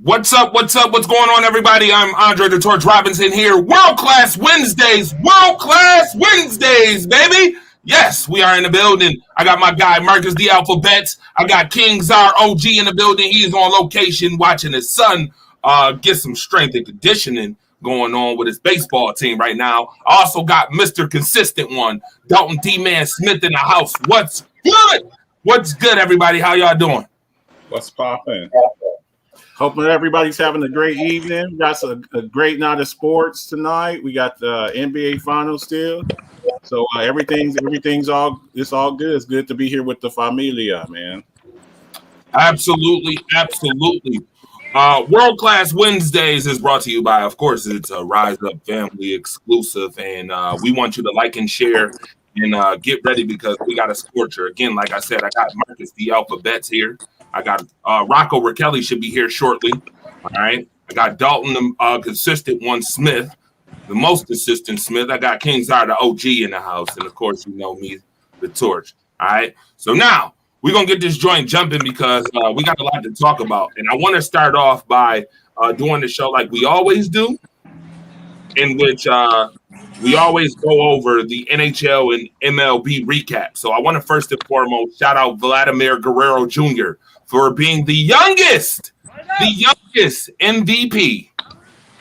What's up? What's up? What's going on, everybody? I'm Andre the Torch Robinson here. World Class Wednesdays. World Class Wednesdays, baby. Yes, we are in the building. I got my guy, Marcus the Alphabets. I got King Czar OG in the building. He's on location watching his son get some strength and conditioning going on with his baseball team right now. I also got Mr. Consistent One, Dalton D-Man Smith in the house. What's good? What's good, everybody? How y'all doing? What's poppin'? Hoping everybody's having a great evening. We got a great night of sports tonight. We got the NBA Finals still, so everything's all good. It's good to be here with the familia, man. Absolutely. World Class Wednesdays is brought to you by, of course, it's a Rise Up family exclusive, and we want you to like and share and get ready because we got a scorcher. Again, like I said, I got Marcus the Alphabets here. I got Rocco Raquelli should be here shortly. All right. I got Dalton, the consistent one, Smith, the most consistent Smith. I got King Czar, the OG in the house. And, of course, you know me, the Torch. All right. So now we're going to get this joint jumping because we got a lot to talk about. And I want to start off by doing the show like we always do, in which we always go over the NHL and MLB recap. So I want to first and foremost shout out Vladimir Guerrero Jr. for being the youngest MVP,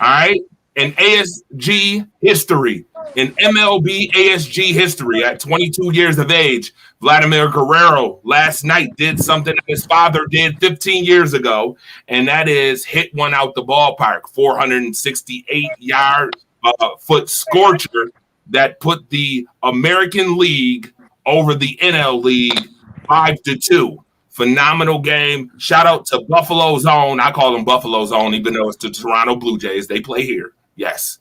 all right, in ASG history, in MLB ASG history at 22 years of age. Vladimir Guerrero last night did something that his father did 15 years ago, and that is hit one out the ballpark, 468 foot scorcher that put the American League over the NL League 5-2. Phenomenal game. Shout out to Buffalo's own. I call them Buffalo's own, even though it's the Toronto Blue Jays. They play here. Yes.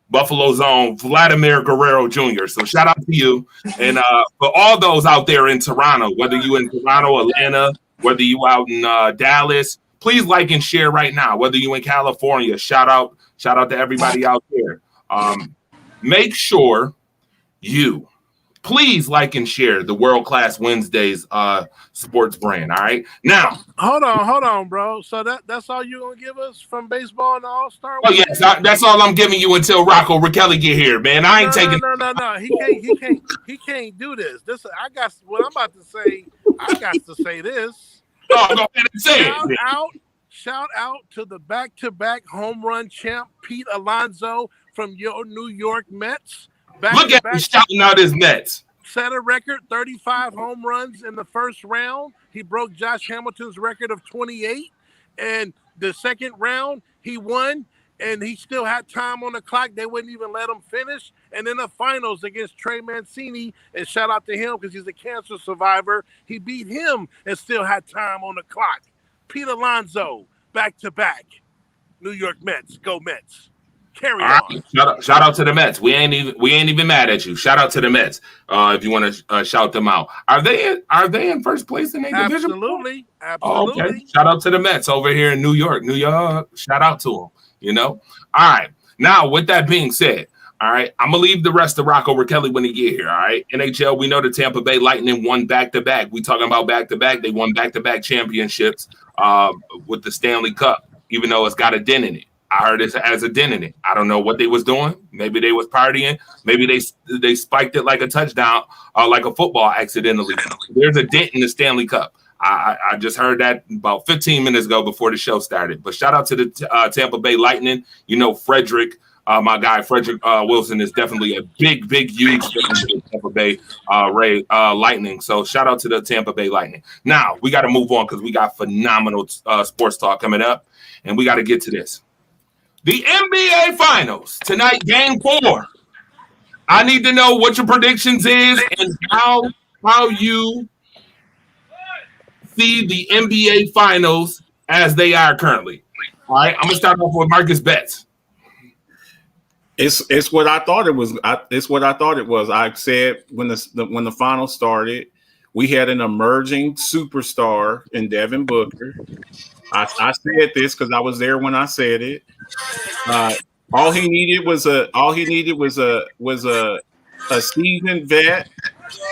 Buffalo's own Vladimir Guerrero Jr. So shout out to you. And for all those out there in Toronto, whether you in Toronto, Atlanta, whether you out in Dallas, please like and share right now. Whether you in California, shout out to everybody out there. Make sure you please like and share the World Class Wednesdays sports brand. All right. Now, hold on, bro. So that's all you gonna give us from baseball and All-Star? Oh yes, that's all I'm giving you until Rocco Raquelli get here, man. I ain't taking. No. He can't do this. I got what I'm about to say. I got to say this. Oh, go ahead and say it. Shout out to the back-to-back home run champ Pete Alonso from your New York Mets. Look at him shouting out his Mets. Set a record, 35 home runs in the first round. He broke Josh Hamilton's record of 28. And the second round, he won, and he still had time on the clock. They wouldn't even let him finish. And in the finals against Trey Mancini, and shout out to him because he's a cancer survivor, he beat him and still had time on the clock. Pete Alonso, back-to-back. New York Mets. Go Mets. Carry All on. right. Shout out to the Mets. We ain't even mad at you. Shout out to the Mets. If you want to shout them out, are they in first place in their division? Absolutely. Oh, okay. Shout out to the Mets over here in New York. Shout out to them. You know. All right. Now, with that being said, all right, I'm gonna leave the rest to Rocco Kelly when he get here. All right. NHL. We know the Tampa Bay Lightning won back-to-back. We talking about back-to-back. They won back-to-back championships with the Stanley Cup, even though it's got a dent in it. I heard it as a dent in it. I don't know what they was doing. Maybe they was partying. Maybe they spiked it like a touchdown or like a football accidentally. There's a dent in the Stanley Cup. I just heard that about 15 minutes ago before the show started. But shout out to the Tampa Bay Lightning. You know, Frederick, my guy Frederick Wilson is definitely a big, huge Tampa Bay Lightning. So shout out to the Tampa Bay Lightning. Now we got to move on because we got phenomenal sports talk coming up, and we got to get to this. The NBA Finals tonight, Game 4. I need to know what your predictions is and how you see the NBA Finals as they are currently. All right, I'm gonna start off with Marcus Betts. It's what I thought it was. It's what I thought it was. I said when the finals started, we had an emerging superstar in Devin Booker. I said this because I was there when I said it. All he needed was a seasoned vet,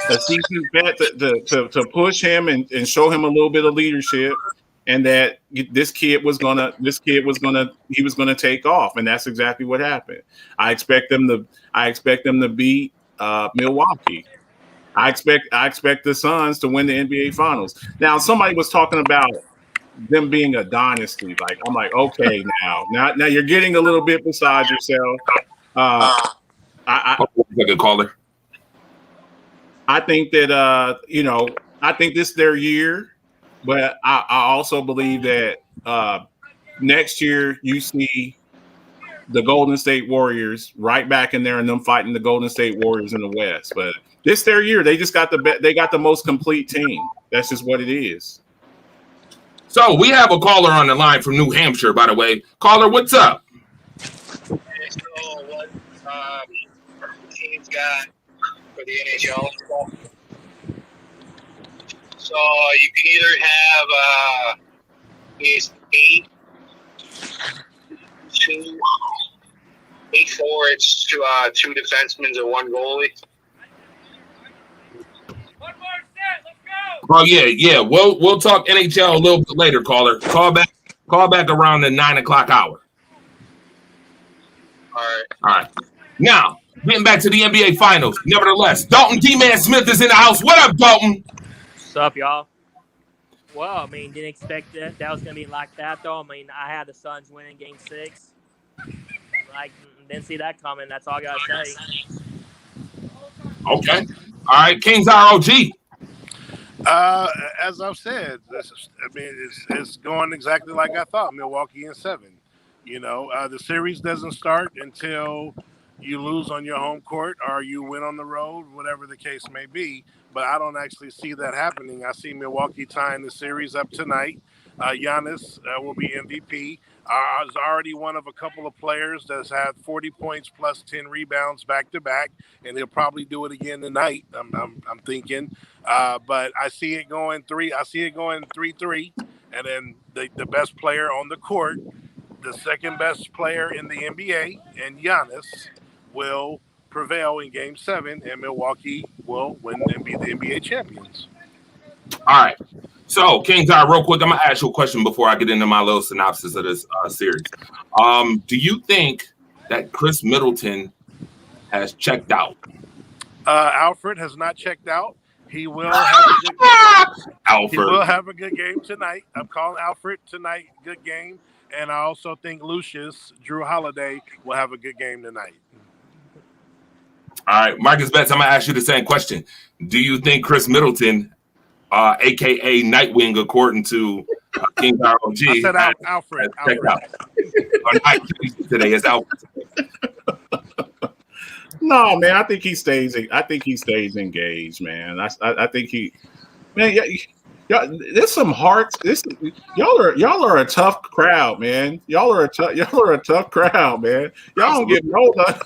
to push him and show him a little bit of leadership, and that he was gonna take off, and that's exactly what happened. I expect them to beat Milwaukee. I expect the Suns to win the NBA Finals. Now, somebody was talking about them being a dynasty. Like, I'm like, okay, now you're getting a little bit beside yourself. Like a caller. I think that I think this is their year, but I also believe that next year you see the Golden State Warriors right back in there and them fighting the Golden State Warriors in the West. But this their year. They just got the most complete team. That's just what it is. So we have a caller on the line from New Hampshire, by the way. Caller, what's up? So what teams got for the NHL? So you can either have is 8 forwards to two defensemen and one goalie. Oh yeah. We'll talk NHL a little bit later, caller. Call back around the 9 o'clock hour. All right. Now, getting back to the NBA Finals. Nevertheless, Dalton D-Man Smith is in the house. What up, Dalton? What's up, y'all? Well, I mean, didn't expect that was going to be like that, though. I mean, I had the Suns winning Game 6. Like, didn't see that coming. That's all I got to say. Okay. All right, Kings ROG. As I've said, it's going exactly like I thought. Milwaukee in 7. You know, the series doesn't start until you lose on your home court or you win on the road, whatever the case may be. But I don't actually see that happening. I see Milwaukee tying the series up tonight. Giannis will be MVP. Is already one of a couple of players that's had 40 points plus 10 rebounds back to back, and he'll probably do it again tonight. I'm thinking, but I see it going 3. I see it going 3-3, and then the best player on the court, the second best player in the NBA, and Giannis will prevail in Game 7, and Milwaukee will win and be the NBA champions. All right. So, Kings, real quick, I'm going to ask you a question before I get into my little synopsis of this series. Do you think that Chris Middleton has checked out? Alfred has not checked out. He will have a good game tonight. I'm calling Alfred tonight. Good game. And I also think Lucius, Drew Holiday, will have a good game tonight. All right. Marcus Betts, I'm going to ask you the same question. Do you think Chris Middleton, a.k.a. Nightwing, according to King ROG. I said Alfred. Today is Alfred. No, man. I think he stays engaged, man. I think he, man. Yeah, There's some hearts. Y'all are a tough crowd, man. Y'all are a tough crowd, man. Y'all don't get no love.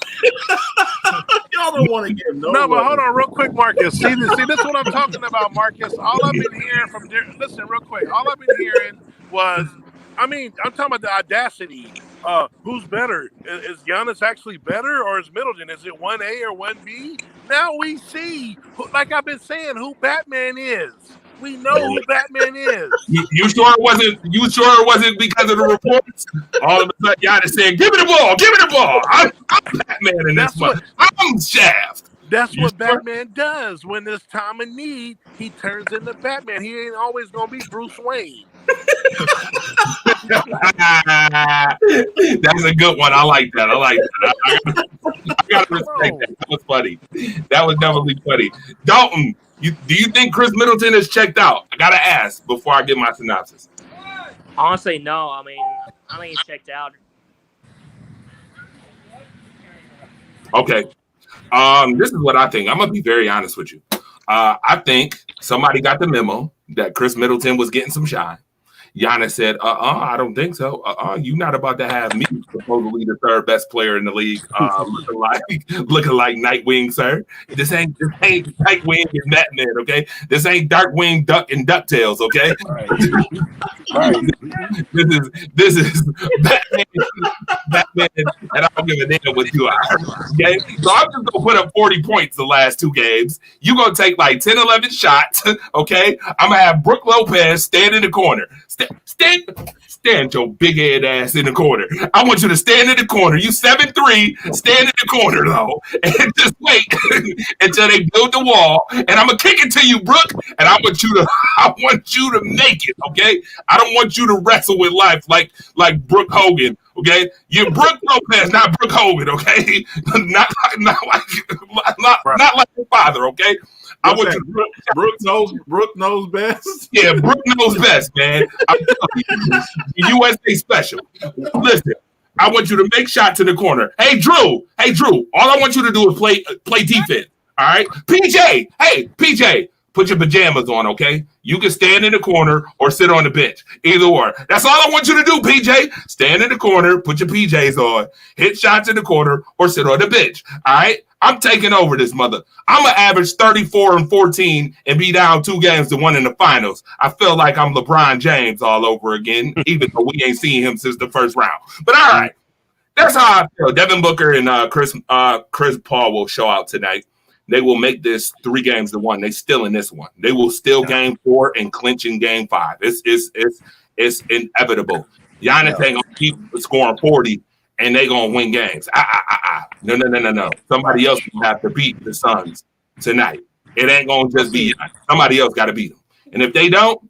Y'all don't want to give no. No, but love. hold on, real quick, Marcus. See, this is what I'm talking about, Marcus. All I've been hearing from listen, real quick. All I've been hearing was, I mean, I'm talking about the audacity. Who's better? Is Giannis actually better, or is Middleton? Is it 1A or 1B? Now we see, like I've been saying, who Batman is. We know who Batman is. You sure it wasn't? You sure it wasn't because of the reports? All of a sudden, Giannis saying, "Give me the ball! Give me the ball! I'm Batman in this one. I'm Shaft." That's what Batman does. When there's time of need, he turns into Batman. He ain't always gonna be Bruce Wayne. That's a good one. I like that. I gotta respect that. That was funny. That was definitely funny. Dalton, do you think Chris Middleton is checked out? I gotta ask before I get my synopsis. Honestly, no. I mean he's checked out. Okay. This is what I think. I'm gonna be very honest with you. I think somebody got the memo that Chris Middleton was getting some shine. Giannis said, I don't think so. You're not about to have me, supposedly the third best player in the league, looking like Nightwing, sir. This ain't Nightwing and Batman, okay? This ain't Darkwing Duck and DuckTales, okay? Right. This is Batman, and I don't give a damn what you are. Okay? So I'm just gonna put up 40 points the last two games. You're gonna take like 10, 11 shots, okay? I'm gonna have Brook Lopez stand in the corner. Stand your big head ass in the corner. I want you to stand in the corner. You 7'3", stand in the corner though, and just wait until they build the wall. And I'm gonna kick it to you, Brook. And I want you to make it. Okay, I don't want you to wrestle with life like Brooke Hogan. Okay, you're Brook Lopez, not Brooke Hogan. Okay, not like your father. Okay. I want you. Brook knows best. Yeah, Brook knows best, man. USA special. Listen, I want you to make shots in the corner. Hey, Drew. All I want you to do is play defense. All right, PJ. Hey, PJ. Put your pajamas on, okay? You can stand in the corner or sit on the bench. Either or. That's all I want you to do, PJ. Stand in the corner, put your PJs on, hit shots in the corner, or sit on the bench. All right? I'm taking over this mother. I'm going to average 34 and 14 and be down 2 games to 1 in the finals. I feel like I'm LeBron James all over again, even though we ain't seen him since the first round. But all right. That's how I feel. Devin Booker and Chris Paul will show out tonight. They will make this 3 games to 1. They still in this one. They will steal game 4 and clinch in game 5. It's inevitable. Giannis ain't gonna keep scoring 40 and they gonna win games. No. Somebody else will have to beat the Suns tonight. It ain't gonna just be Giannis. Somebody else got to beat them. And if they don't,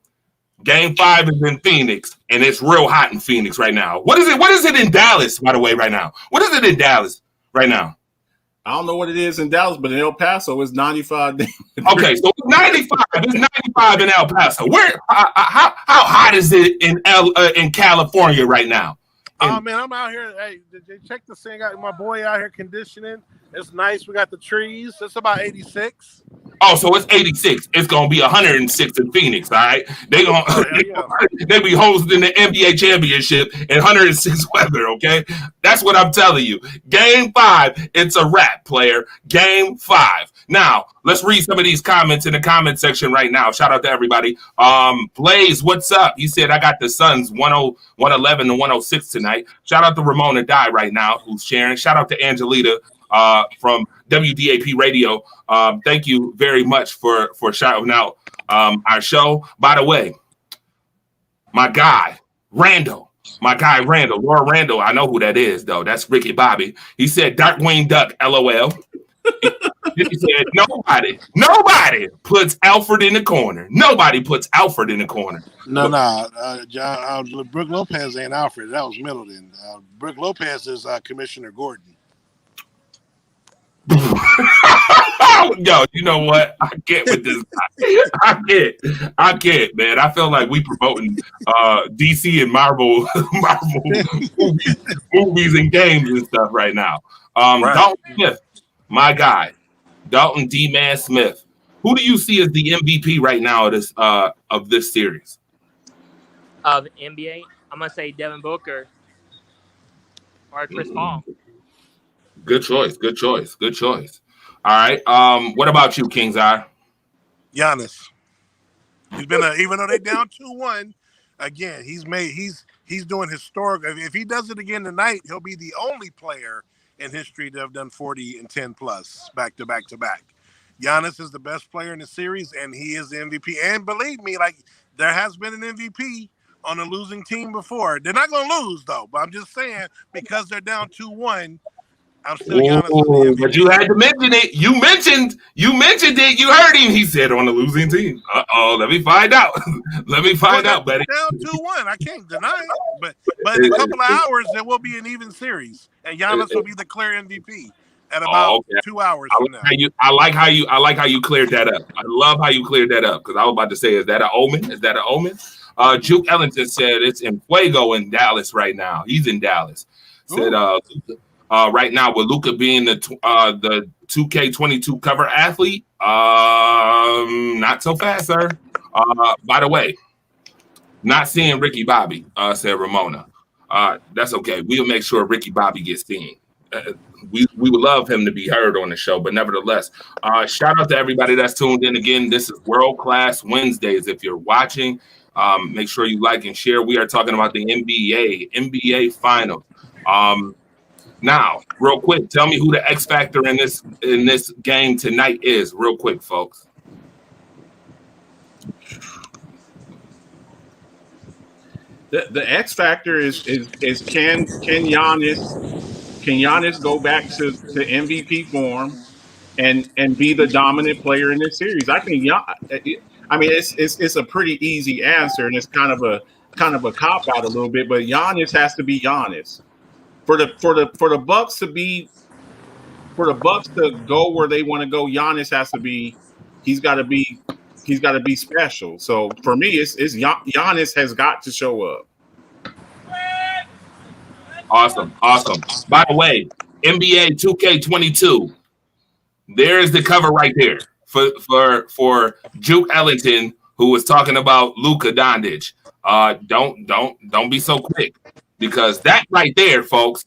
game 5 is in Phoenix, and it's real hot in Phoenix right now. What is it? What is it in Dallas, by the way, right now? What is it in Dallas right now? I don't know what it is in Dallas, but in El Paso, it's 95. Okay, so it's 95. It's 95 in El Paso. Where? How hot is it in California right now? Oh man, I'm out here. Hey, did you check the thing out? My boy out here conditioning. It's nice. We got the trees. It's about 86. Oh, so it's 86. It's gonna be 106 in Phoenix. All right, they be hosting the NBA championship in 106 weather. Okay, that's what I'm telling you. Game 5, it's a wrap, player. Game 5. Now let's read some of these comments in the comment section right now. Shout out to everybody. Blaze, what's up? He said I got the Suns 111 to 106 tonight. Shout out to Ramona Die right now who's sharing. Shout out to Angelita from WDAP Radio. Thank you very much for shouting out our show. By the way, my guy Randall, Laura Randall, I know who that is though. That's Ricky Bobby. He said Darkwing Duck, LOL. He said nobody puts Alfred in the corner. Nobody puts Alfred in the corner. Brook Lopez ain't Alfred. That was Middleton. Brook Lopez is Commissioner Gordon. Yo, you know what? I get with this guy. I get, man. I feel like we promoting DC and Marvel movies and games and stuff right now. Right. Dalton Smith, my guy. Dalton D-Man Smith. Who do you see as the MVP right now of this series? Of NBA, I'm gonna say Devin Booker or Chris Paul. Good choice. Good choice. Good choice. All right. What about you, King's Eye? Giannis. He's been even though they down 2-1, again, he's doing historic. If he does it again tonight, he'll be the only player in history to have done 40 and 10 plus back to back to back. Giannis is the best player in the series, and he is the MVP. And believe me, like there has been an MVP on a losing team before. They're not going to lose though, but I'm just saying because they're down 2-1. I'm still Giannis. Ooh, but you had to mention it. You mentioned it. You heard him. He said on the losing team. Let me find out. Let me find out, buddy. Down 2-1. I can't deny it. But in a couple of hours, there will be an even series, and Giannis will be the clear MVP at about 2 hours from now. I like how you cleared that up. I love how you cleared that up because I was about to say, is that an omen? Is that an omen? Juke Ellington said it's in Fuego in Dallas right now. He's in Dallas. Said right now with Luka being the 2K22 cover athlete, not so fast, sir. By the way, not seeing Ricky Bobby, said Ramona. That's okay. We'll make sure Ricky Bobby gets seen. We would love him to be heard on the show, but nevertheless, shout out to everybody that's tuned in again. This is World Class Wednesdays. If you're watching, make sure you like and share. We are talking about the NBA Finals. Now, real quick, tell me who the X factor in this game tonight is. Real quick, folks. The X factor is can Giannis go back to MVP form and be the dominant player in this series? I think it's a pretty easy answer, and it's kind of a cop out a little bit, but Giannis has to be Giannis. For the Bucks to go where they want to go, Giannis has to be. He's got to be special. So for me, it's Giannis has got to show up. Awesome. By the way, NBA 2K22. There's the cover right there for Juke Ellington, who was talking about Luka Doncic. Don't be so quick. Because that right there, folks,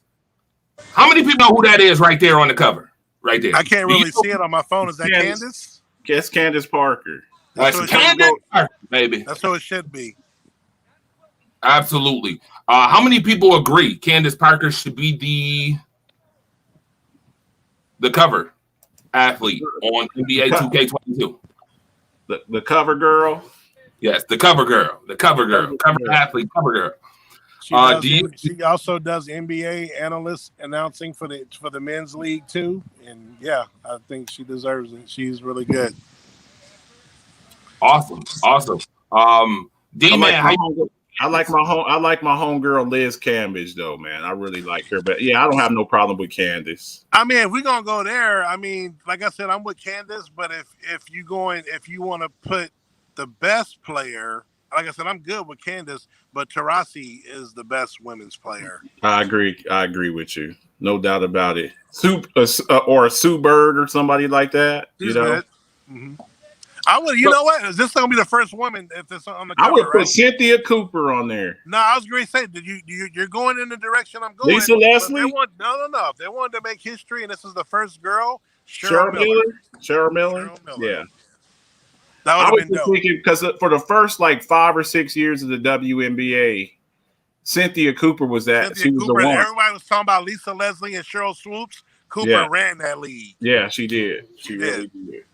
how many people know who that is right there on the cover? Right there. I can't really see it on my phone. Is that Candace? Yes, Candace Parker. That's Candace Parker, baby. That's who it should be. Absolutely. How many people agree Candace Parker should be the cover athlete on NBA 2K22? The cover girl? Yes, the cover girl. The cover girl. Cover athlete, cover girl. She also does NBA analyst announcing for the men's league too, and yeah, I think she deserves it. She's really good. Awesome. D-Man, I like my homegirl Liz Cambage though, man. I really like her, but yeah, I don't have no problem with Candace. I mean, if we're gonna go there, I mean, like I said, I'm with Candace, but if you want to put the best player. Like I said, I'm good with Candace, but Taurasi is the best women's player. I agree with you. No doubt about it. Or a Sue Bird or somebody like that. She's good. Mm-hmm. I would. You know what? Is this going to be the first woman if it's on the cover? I would put Cynthia Cooper on there. No, I was going to say that you're going in the direction I'm going. Lisa Leslie? No. If they wanted to make history and this is the first girl, Cheryl Miller. Yeah. That I would was have been dope. thinking because for the first 5 or 6 years of the WNBA, Cynthia Cooper was that. She was the one. Everybody was talking about Lisa Leslie and Cheryl Swoops. Cooper ran that league. Yeah, she did. She really did.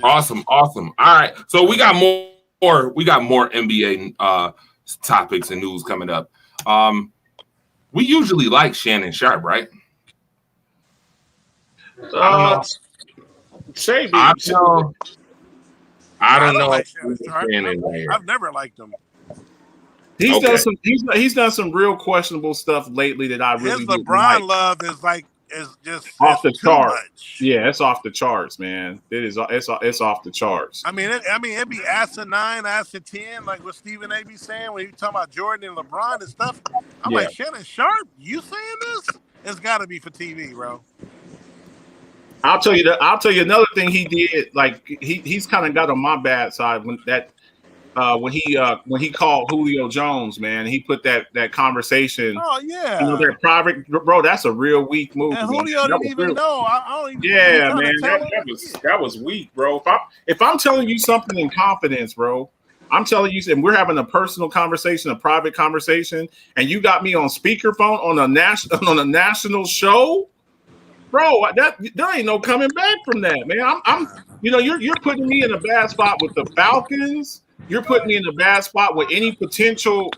Awesome. All right, so we got more NBA topics and news coming up. We usually like Shannon Sharpe, right? I don't know. Like I've never liked him. He's done some real questionable stuff lately that I really his LeBron love is just off the charts. Much. Yeah, it's off the charts, man. It's off the charts. I mean, it'd be asinine, acid 10, like what Stephen A. be saying when you talking about Jordan and LeBron and stuff. I'm like, Shannon Sharpe, you saying this? It's got to be for TV, bro. I'll tell you another thing he did. Like he's kind of got on my bad side when he called Julio Jones, man. He put that conversation. Oh yeah. That private, bro. That's a real weak move. And Julio didn't even know. I don't even. Yeah, man. That was weak, bro. If I'm telling you something in confidence, bro, I'm telling you, and we're having a personal conversation, a private conversation, and you got me on speakerphone on a national show, bro. There ain't no coming back from that, man. I'm you're putting me in a bad spot with the Falcons. You're putting me in a bad spot with any potential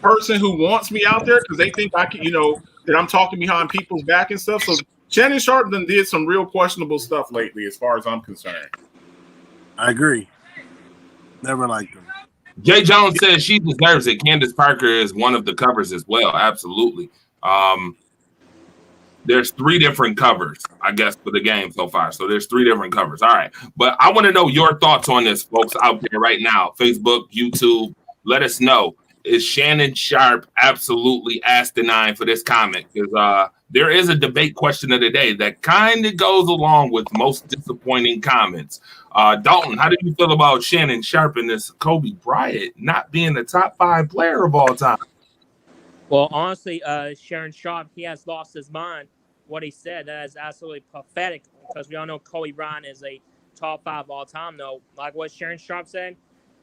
person who wants me out there because they think I can, that I'm talking behind people's back and stuff. So Shannon Sharp did some real questionable stuff lately, as far as I'm concerned. I agree. Never liked him. Jay Jones says she deserves it. Candace Parker is one of the covers as well. Absolutely. There's 3 different covers, I guess, for the game so far. So there's 3 different covers. All right. But I want to know your thoughts on this, folks, out there right now. Facebook, YouTube, let us know. Is Shannon Sharp absolutely asinine for this comment? Because there is a debate question of the day that kind of goes along with most disappointing comments. Dalton, how do you feel about Shannon Sharp and this Kobe Bryant not being the top 5 player of all time? Well, honestly, Shannon Sharp, he has lost his mind. What he said, that is absolutely pathetic because we all know Kobe Bryant is a top 5 all time, though. Like what Shannon Sharp said,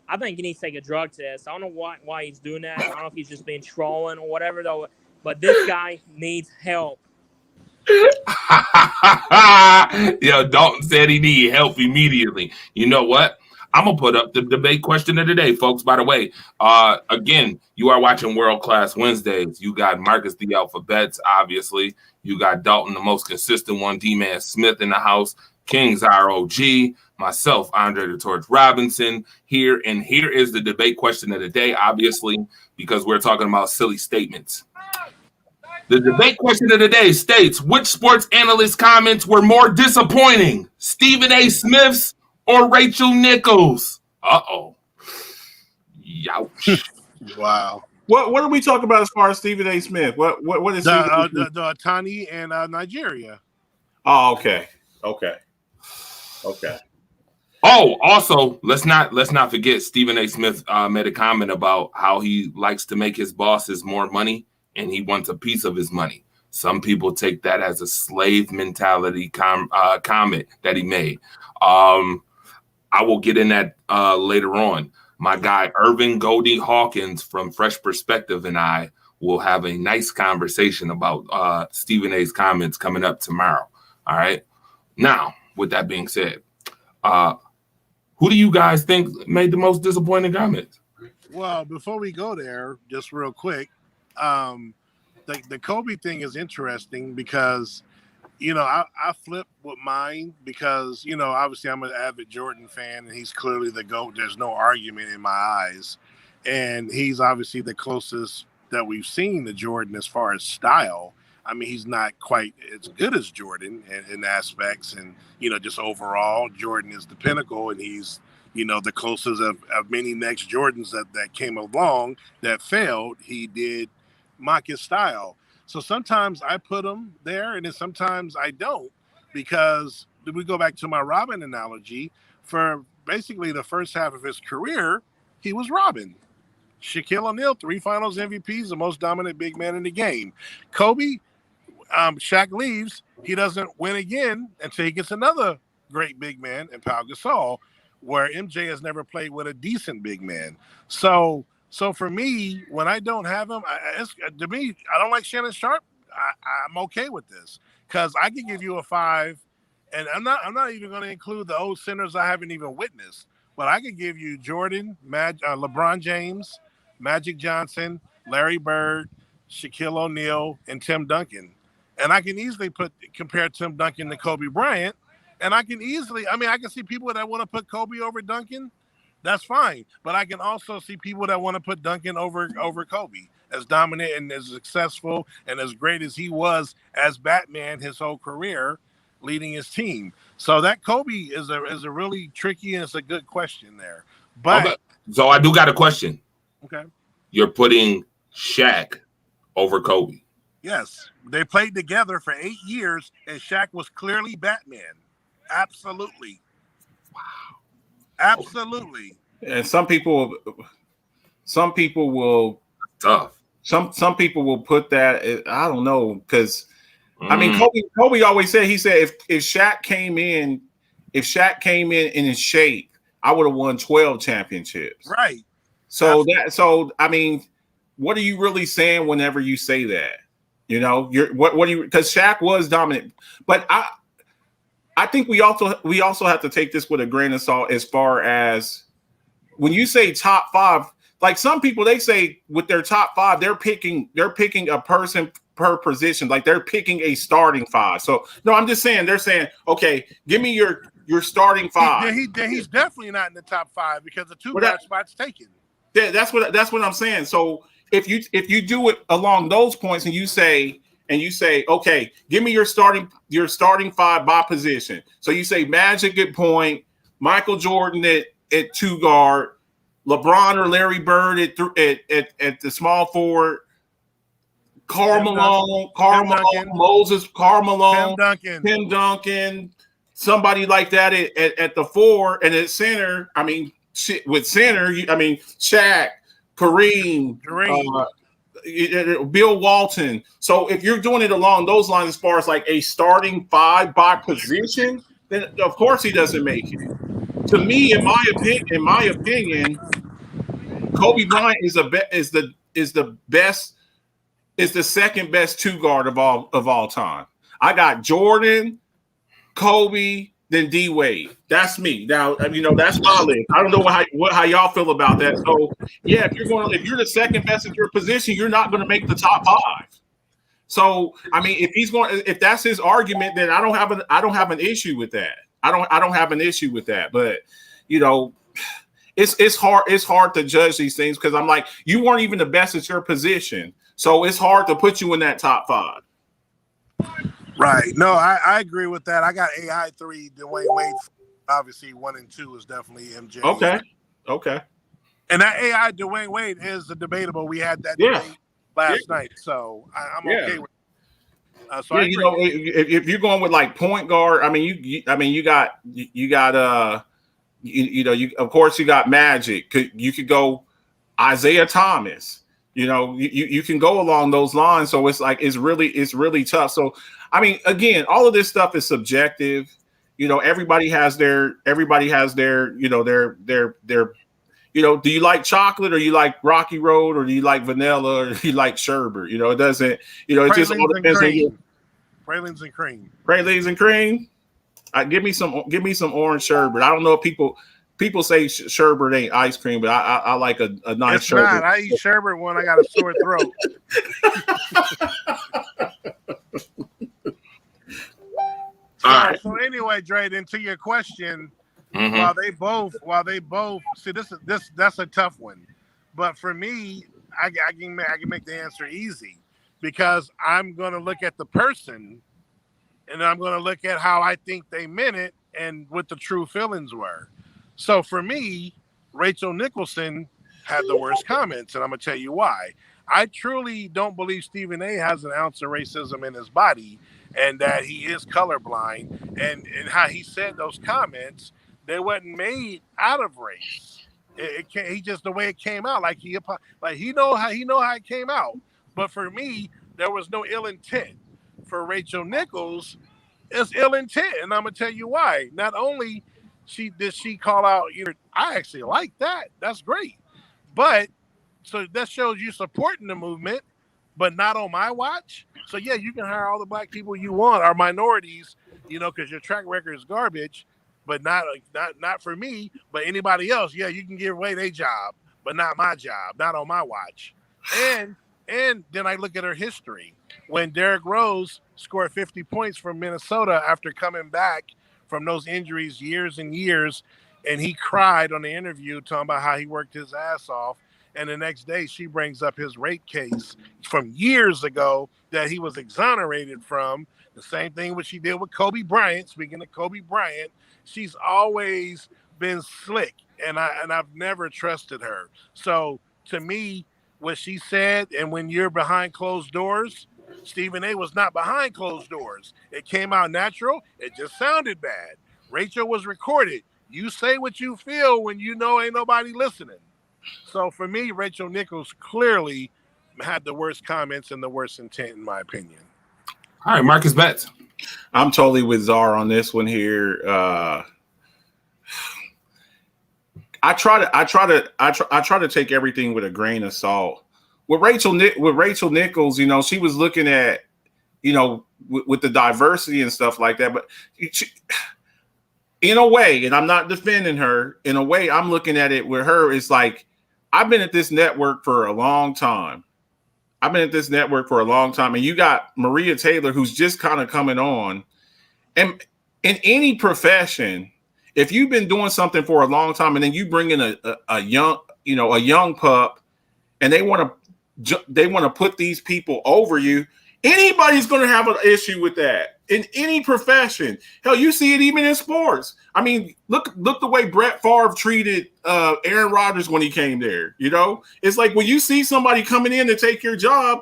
I think he needs to take a drug test. I don't know why he's doing that. I don't know if he's just being trolling or whatever, though. But this guy needs help. Yo, Dalton said he need help immediately. You know what? I'm going to put up the debate question of the day, folks. By the way, again, you are watching World Class Wednesdays. You got Marcus the Alphabets, obviously. You got Dalton, the most consistent one, D-Man Smith in the house, King's ROG, myself, Andre the Torch Robinson here. And here is the debate question of the day, obviously, because we're talking about silly statements. The debate question of the day states, which sports analyst comments were more disappointing, Stephen A. Smith's or Rachel Nichols? Uh-oh. Youch. Wow. What are we talking about as far as Stephen A. Smith? What is the Tani and Nigeria? Oh, okay. Oh, also, let's not forget Stephen A. Smith made a comment about how he likes to make his bosses more money and he wants a piece of his money. Some people take that as a slave mentality comment that he made. I will get in that later on. My guy, Irvin Goldie Hawkins from Fresh Perspective and I will have a nice conversation about Stephen A.'s comments coming up tomorrow. All right. Now, with that being said, who do you guys think made the most disappointing comments? Well, before we go there, just real quick, the Kobe thing is interesting because, I flip with mine because, obviously I'm an avid Jordan fan and he's clearly the GOAT. There's no argument in my eyes. And he's obviously the closest that we've seen to Jordan as far as style. I mean, he's not quite as good as Jordan in aspects. And, just overall, Jordan is the pinnacle and he's, the closest of many next Jordans that came along that failed. He did mock his style. So sometimes I put him there and then sometimes I don't because we go back to my Robin analogy. For basically the first half of his career, he was Robin. Shaquille O'Neal, 3 finals MVPs, the most dominant big man in the game. Kobe, Shaq leaves. He doesn't win again until he gets another great big man in Pau Gasol, where MJ has never played with a decent big man. So for me, when I don't have him, to me, I don't like Shannon Sharp. I'm okay with this because I can give you a 5, and I'm not even going to include the old centers I haven't even witnessed. But I could give you Jordan, LeBron James, Magic Johnson, Larry Bird, Shaquille O'Neal, and Tim Duncan. And I can easily compare Tim Duncan to Kobe Bryant. And I can see people that want to put Kobe over Duncan. That's fine. But I can also see people that want to put Duncan over Kobe, as dominant and as successful and as great as he was as Batman his whole career leading his team. So that Kobe is a really tricky and it's a good question there. But okay. So I do got a question. Okay. You're putting Shaq over Kobe. Yes, they played together for 8 years, and Shaq was clearly Batman. Absolutely. Wow. Absolutely. And some people will Tough. some people will put that. I don't know, because I mean, Kobe always said, he said, if Shaq came in in his shape, I would have won 12 championships. Right. So I mean, what are you really saying whenever you say that? You know, what do you, because Shaq was dominant, but I think we also have to take this with a grain of salt as far as when you say top 5. Like some people, they say with their top 5, they're picking a person per position, like they're picking a starting 5. So no, I'm just saying, they're saying, okay, give me your starting 5. He's definitely not in the top 5 because the 2 guard spot's taken. That's what I'm saying. So if you do it along those points and you say, okay, give me your starting 5 by position. So you say Magic at point, Michael Jordan at 2 guard, LeBron or Larry Bird at the small forward, Karl Malone, Moses, Karl Malone, Tim Duncan, somebody like that at the 4, and at center. I mean, with center, Shaq, Kareem, Bill Walton. So if you're doing it along those lines, as far as like a starting 5 by position, then of course he doesn't make it. To me, in my opinion, Kobe Bryant is the second best 2 guard of all time. I got Jordan, Kobe, then D Wade. That's me. Now, that's my list. I don't know how y'all feel about that. So yeah, if you're the second best at your position, you're not going to make the top 5. So I mean, if that's his argument, then I don't have an issue with that. I don't have an issue with that. But it's hard to judge these things, because I'm like, you weren't even the best at your position, so it's hard to put you in that top 5. Right. No, I agree with that. I got AI 3, Dwayne Wade. Obviously, 1 and 2 is definitely MJ. Okay. And that AI Dwayne Wade is debatable. We had that debate last night, so I'm okay with it. So if you're going with like point guard, I mean, you got of course you got Magic. You could go Isaiah Thomas. You can go along those lines. So it's like it's really tough. So I mean, again, all of this stuff is subjective. Everybody has their do you like chocolate, or you like Rocky Road, or do you like vanilla, or do you like sherbet? It doesn't. It just all depends on you. Pralines and cream. Pralines and cream. Give me some orange sherbet. I don't know if people say sherbet ain't ice cream, but I like a nice sherbet. It's not. I eat sherbet when I got a sore throat. All right. So anyway, Drayden, to your question, Mm-hmm. while they both see that's a tough one, but for me, I can make the answer easy, because I'm going to look at the person, and I'm going to look at how I think they meant it and what the true feelings were. So for me, Rachel Nicholson had the worst comments, and I'm going to tell you why. I truly don't believe Stephen A. has an ounce of racism in his body, and that he is colorblind, and how he said those comments, they wasn't made out of race. He just, the way it came out, like he know how it came out. But for me, there was no ill intent. For Rachel Nichols, it's ill intent, and I'm gonna tell you why. Not only did she call out, I actually like that. That's great. But so that shows you supporting the movement, but not on my watch. So yeah, you can hire all the black people you want, or minorities, because your track record is garbage. But not for me, but anybody else. Yeah, you can give away their job, but not my job, not on my watch. And then I look at her history. When Derrick Rose scored 50 points from Minnesota after coming back from those injuries years and years, and he cried on the interview talking about how he worked his ass off. And the next day, she brings up his rape case from years ago that he was exonerated from. The same thing what she did with Kobe Bryant. Speaking of Kobe Bryant, she's always been slick, and I've never trusted her. So to me, what she said, and when you're behind closed doors, Stephen A was not behind closed doors. It came out natural. It just sounded bad. Rachel was recorded. You say what you feel when you know ain't nobody listening. So for me, Rachel Nichols clearly had the worst comments and the worst intent, in my opinion. All right, Marcus Betts. I'm totally with Czar on this one here. I try to take everything with a grain of salt. With Rachel Nichols, you know, she was looking at, you know, with the diversity and stuff like that. But she, in a way, and I'm not defending her, in a way, I'm looking at it with her. It's like, I've been at this network for a long time. And you got Maria Taylor, who's just kind of coming on. And in any profession, if you've been doing something for a long time and then you bring in a young pup, and they want to put these people over you, anybody's going to have an issue with that in any profession. Hell, you see it even in sports. I mean, look the way Brett Favre treated Aaron Rodgers when he came there. You know, it's like when you see somebody coming in to take your job,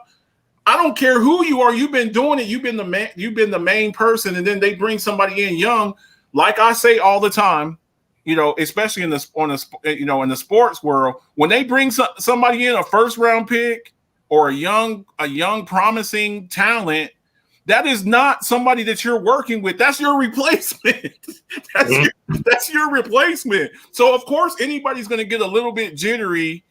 I don't care who you are. You've been doing it. You've been the main person, and then they bring somebody in young. Like I say all the time, you know, especially in the sports world, when they bring somebody in, a first round pick or a young promising talent, that is not somebody that you're working with. That's your replacement. That's your replacement. So of course anybody's going to get a little bit jittery.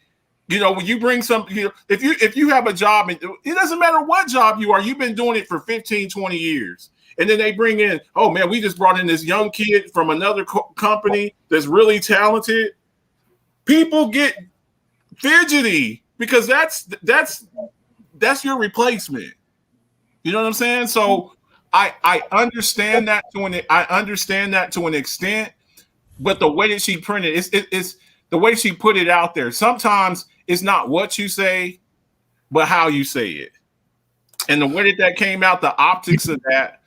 You know, when you bring if you have a job, and it doesn't matter what job you are, you've been doing it for 15, 20 years. And then they bring in, oh man, we just brought in this young kid from another company that's really talented. People get fidgety because that's your replacement. You know what I'm saying? So I understand that to an extent, but the way that she printed it's the way she put it out there. Sometimes it's not what you say, but how you say it. And the way that came out, the optics of that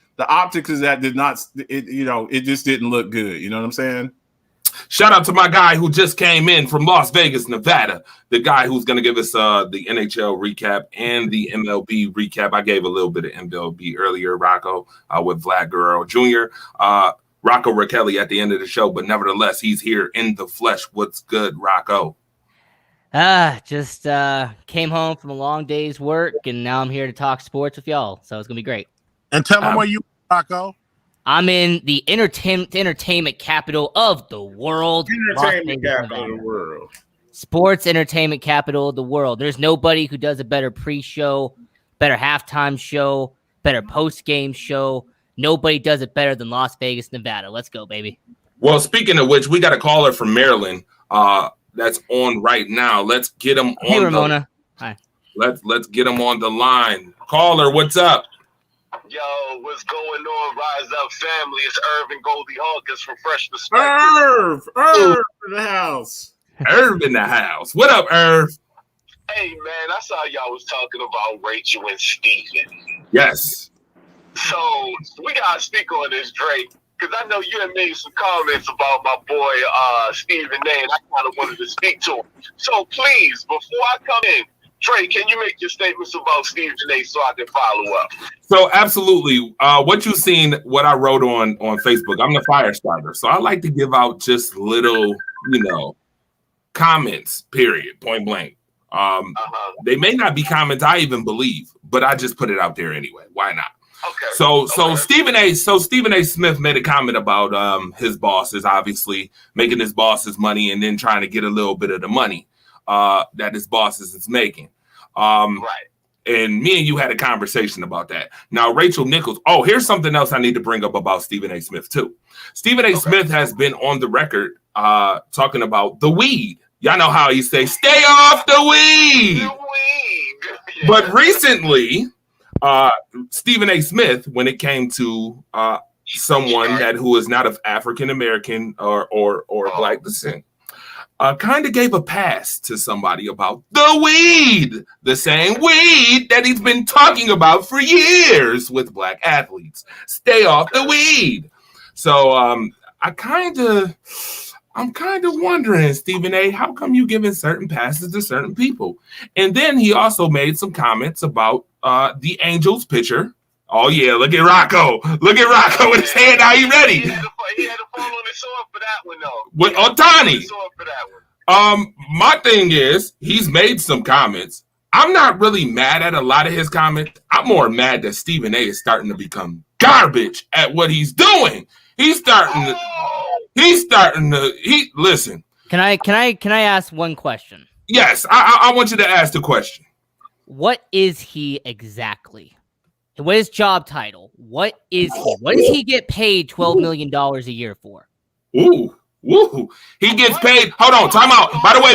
did not, it just didn't look good. You know what I'm saying? Shout out to my guy who just came in from Las Vegas, Nevada. The guy who's going to give us the NHL recap and the MLB recap. I gave a little bit of MLB earlier, Rocco, with Vlad Guerrero Jr. Rocco Raquelli at the end of the show, but nevertheless, he's here in the flesh. What's good, Rocco? Just came home from a long day's work, and now I'm here to talk sports with y'all. So it's gonna be great. And tell them where you, Rocco. I'm in the entertainment capital of the world. Entertainment capital of the world. Sports entertainment capital of the world. There's nobody who does a better pre-show, better halftime show, better post-game show. Nobody does it better than Las Vegas, Nevada. Let's go, baby. Well, speaking of which, we got a caller from Maryland that's on right now. Let's get him on. Hey, Ramona. Hi. Let's get him on the line. Caller, what's up? Yo, what's going on, Rise Up family? It's Irv and Goldie Hawkins from Fresh Perspective. Irv in the house. Irv in the house. What up, Irv? Hey, man, I saw y'all was talking about Rachel and Steven. Yes. So we got to speak on this, Drake, because I know you had made some comments about my boy Stephen A, and I kind of wanted to speak to him. So please, before I come in, Drake, can you make your statements about Stephen A so I can follow up? So absolutely. What you've seen, what I wrote on Facebook, I'm the fire starter. So I like to give out just little, comments, period, point blank. They may not be comments I even believe, but I just put it out there anyway. Why not? Okay. So Stephen A. Smith made a comment about his bosses, obviously making his bosses money and then trying to get a little bit of the money that his bosses is making. Right. And me and you had a conversation about that. Now, Rachel Nichols. Oh, here's something else I need to bring up about Stephen A. Smith too. Stephen A. Smith has been on the record talking about the weed. Y'all know how he say, "Stay off the weed." The weed. Yeah. But recently, Stephen A. Smith, when it came to someone who is not of African American or Black descent, kind of gave a pass to somebody about the weed, the same weed that he's been talking about for years with Black athletes. Stay off the weed. So I'm kind of wondering, Stephen A., how come you giving certain passes to certain people? And then he also made some comments about the Angels pitcher. Oh yeah, look at Rocco. Look at Rocco with his hand out. He ready. He had to fall on his sword for that one, though. With Ohtani. For that one. My thing is, he's made some comments. I'm not really mad at a lot of his comments. I'm more mad that Stephen A is starting to become garbage at what he's doing. Listen. Can I ask one question? Yes, I want you to ask the question. What is he exactly? What is job title? What is he? What does he get paid $12 million a year for? Ooh. He gets paid. Hold on, time out. By the way,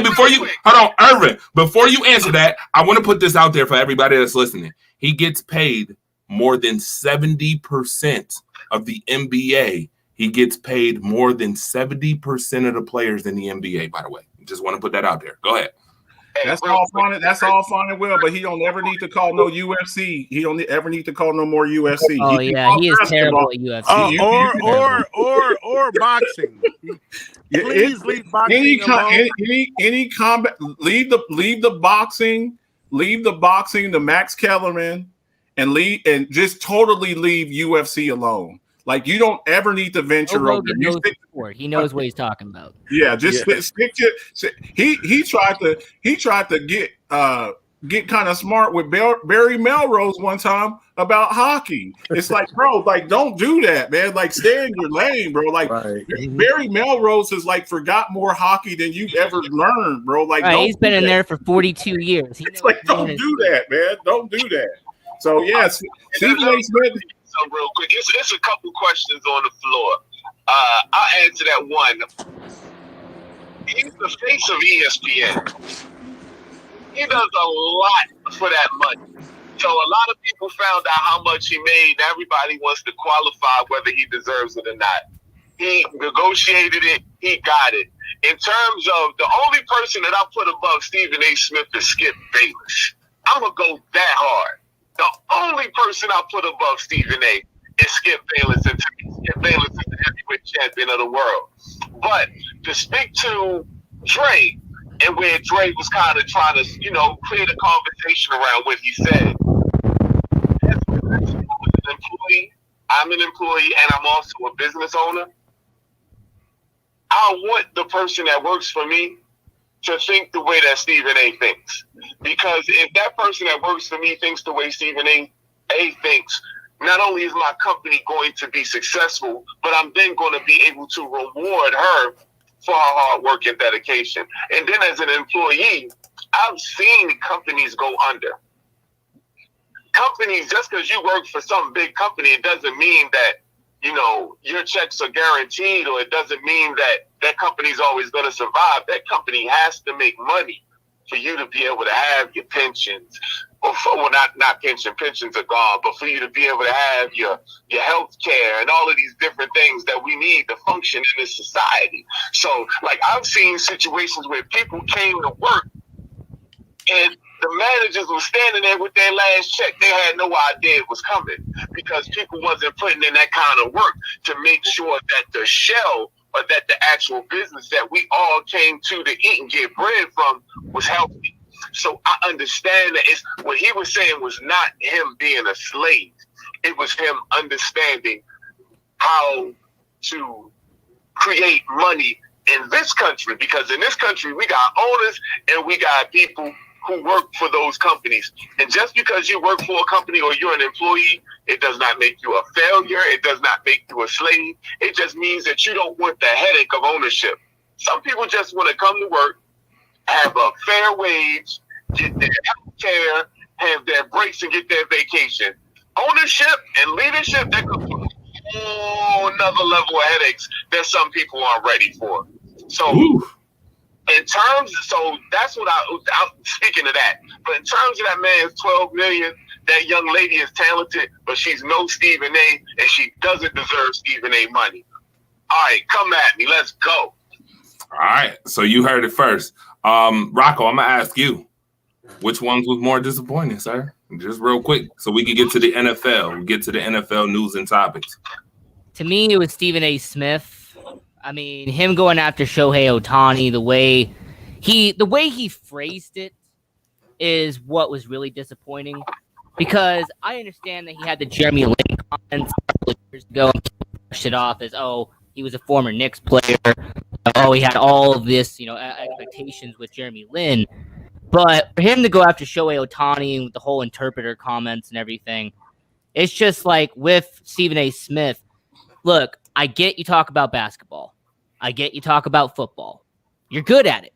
Irvin, before you answer that, I want to put this out there for everybody that's listening. He gets paid more than 70% of the NBA. He gets paid more than 70% of the players in the NBA, by the way. Just want to put that out there. Go ahead. That's all fine and well, but he don't ever need to call no UFC. He don't ever need to call no more UFC. Oh yeah, he is terrible at UFC. Or boxing. Please leave boxing alone. Any combat. Leave the boxing. Leave the boxing to Max Kellerman, and just totally leave UFC alone. Like, you don't ever need to venture over. He knows what he's talking about. Yeah, stick to. He tried to get kind of smart with Barry Melrose one time about hockey. It's like, bro, like, don't do that, man. Like, stay in your lane, bro. Like, right. Barry Melrose has like forgot more hockey than you've ever learned, bro. Like, he's been in there for 42 years. It's like, don't do that, man. Don't do that. So yes, Stephen A. Smith. So real quick, it's a couple questions on the floor. I'll answer that one. He's the face of ESPN. He does a lot for that money. So a lot of people found out how much he made. Everybody wants to qualify whether he deserves it or not. He negotiated it. He got it. In terms of the only person that I put above Stephen A. Smith is Skip Bayless. I'm going to go that hard. The only person I put above Stephen A. is Skip Bayless, and to me, Skip Bayless is the heavyweight champion of the world. But to speak to Dre, and where Dre was kind of trying to, create a conversation around what he said. As an employee, I'm an employee, and I'm also a business owner. I want the person that works for me to think the way that Stephen A. thinks. Because if that person that works for me thinks the way Stephen A. thinks, not only is my company going to be successful, but I'm then going to be able to reward her for her hard work and dedication. And then as an employee, I've seen companies go under. Companies, just because you work for some big company, it doesn't mean that, your checks are guaranteed, or it doesn't mean that that company's always going to survive. That company has to make money for you to be able to have your pensions. Not pensions are gone, but for you to be able to have your health care and all of these different things that we need to function in this society. So, like, I've seen situations where people came to work and the managers were standing there with their last check. They had no idea it was coming because people wasn't putting in that kind of work to make sure that the shell or that the actual business that we all came to eat and get bread from was healthy. So I understand that what he was saying was not him being a slave. It was him understanding how to create money in this country, because in this country we got owners and we got people who work for those companies. And just because you work for a company or you're an employee, it does not make you a failure. It does not make you a slave. It just means that you don't want the headache of ownership. Some people just want to come to work, have a fair wage, get their health care, have their breaks, and get their vacation. Ownership and leadership, that could be a whole another level of headaches that some people aren't ready for. So so that's what I'm speaking of that. But in terms of that man's $12 million, that young lady is talented, but she's no Stephen A, and she doesn't deserve Stephen A money. All right, come at me. Let's go. All right, so you heard it first. Rocco, I'm going to ask you, which ones was more disappointing, sir? Just real quick, so we can get to the NFL. We get to the NFL news and topics. To me, it was Stephen A. Smith. I mean, him going after Shohei Ohtani, the way he phrased it is what was really disappointing. Because I understand that he had the Jeremy Lin comments a couple of years ago and brushed it off as, oh, he was a former Knicks player. Oh, he had all of this, expectations with Jeremy Lin. But for him to go after Shohei Ohtani with the whole interpreter comments and everything, it's just like with Stephen A. Smith, look, I get you talk about basketball. I get you talk about football. You're good at it.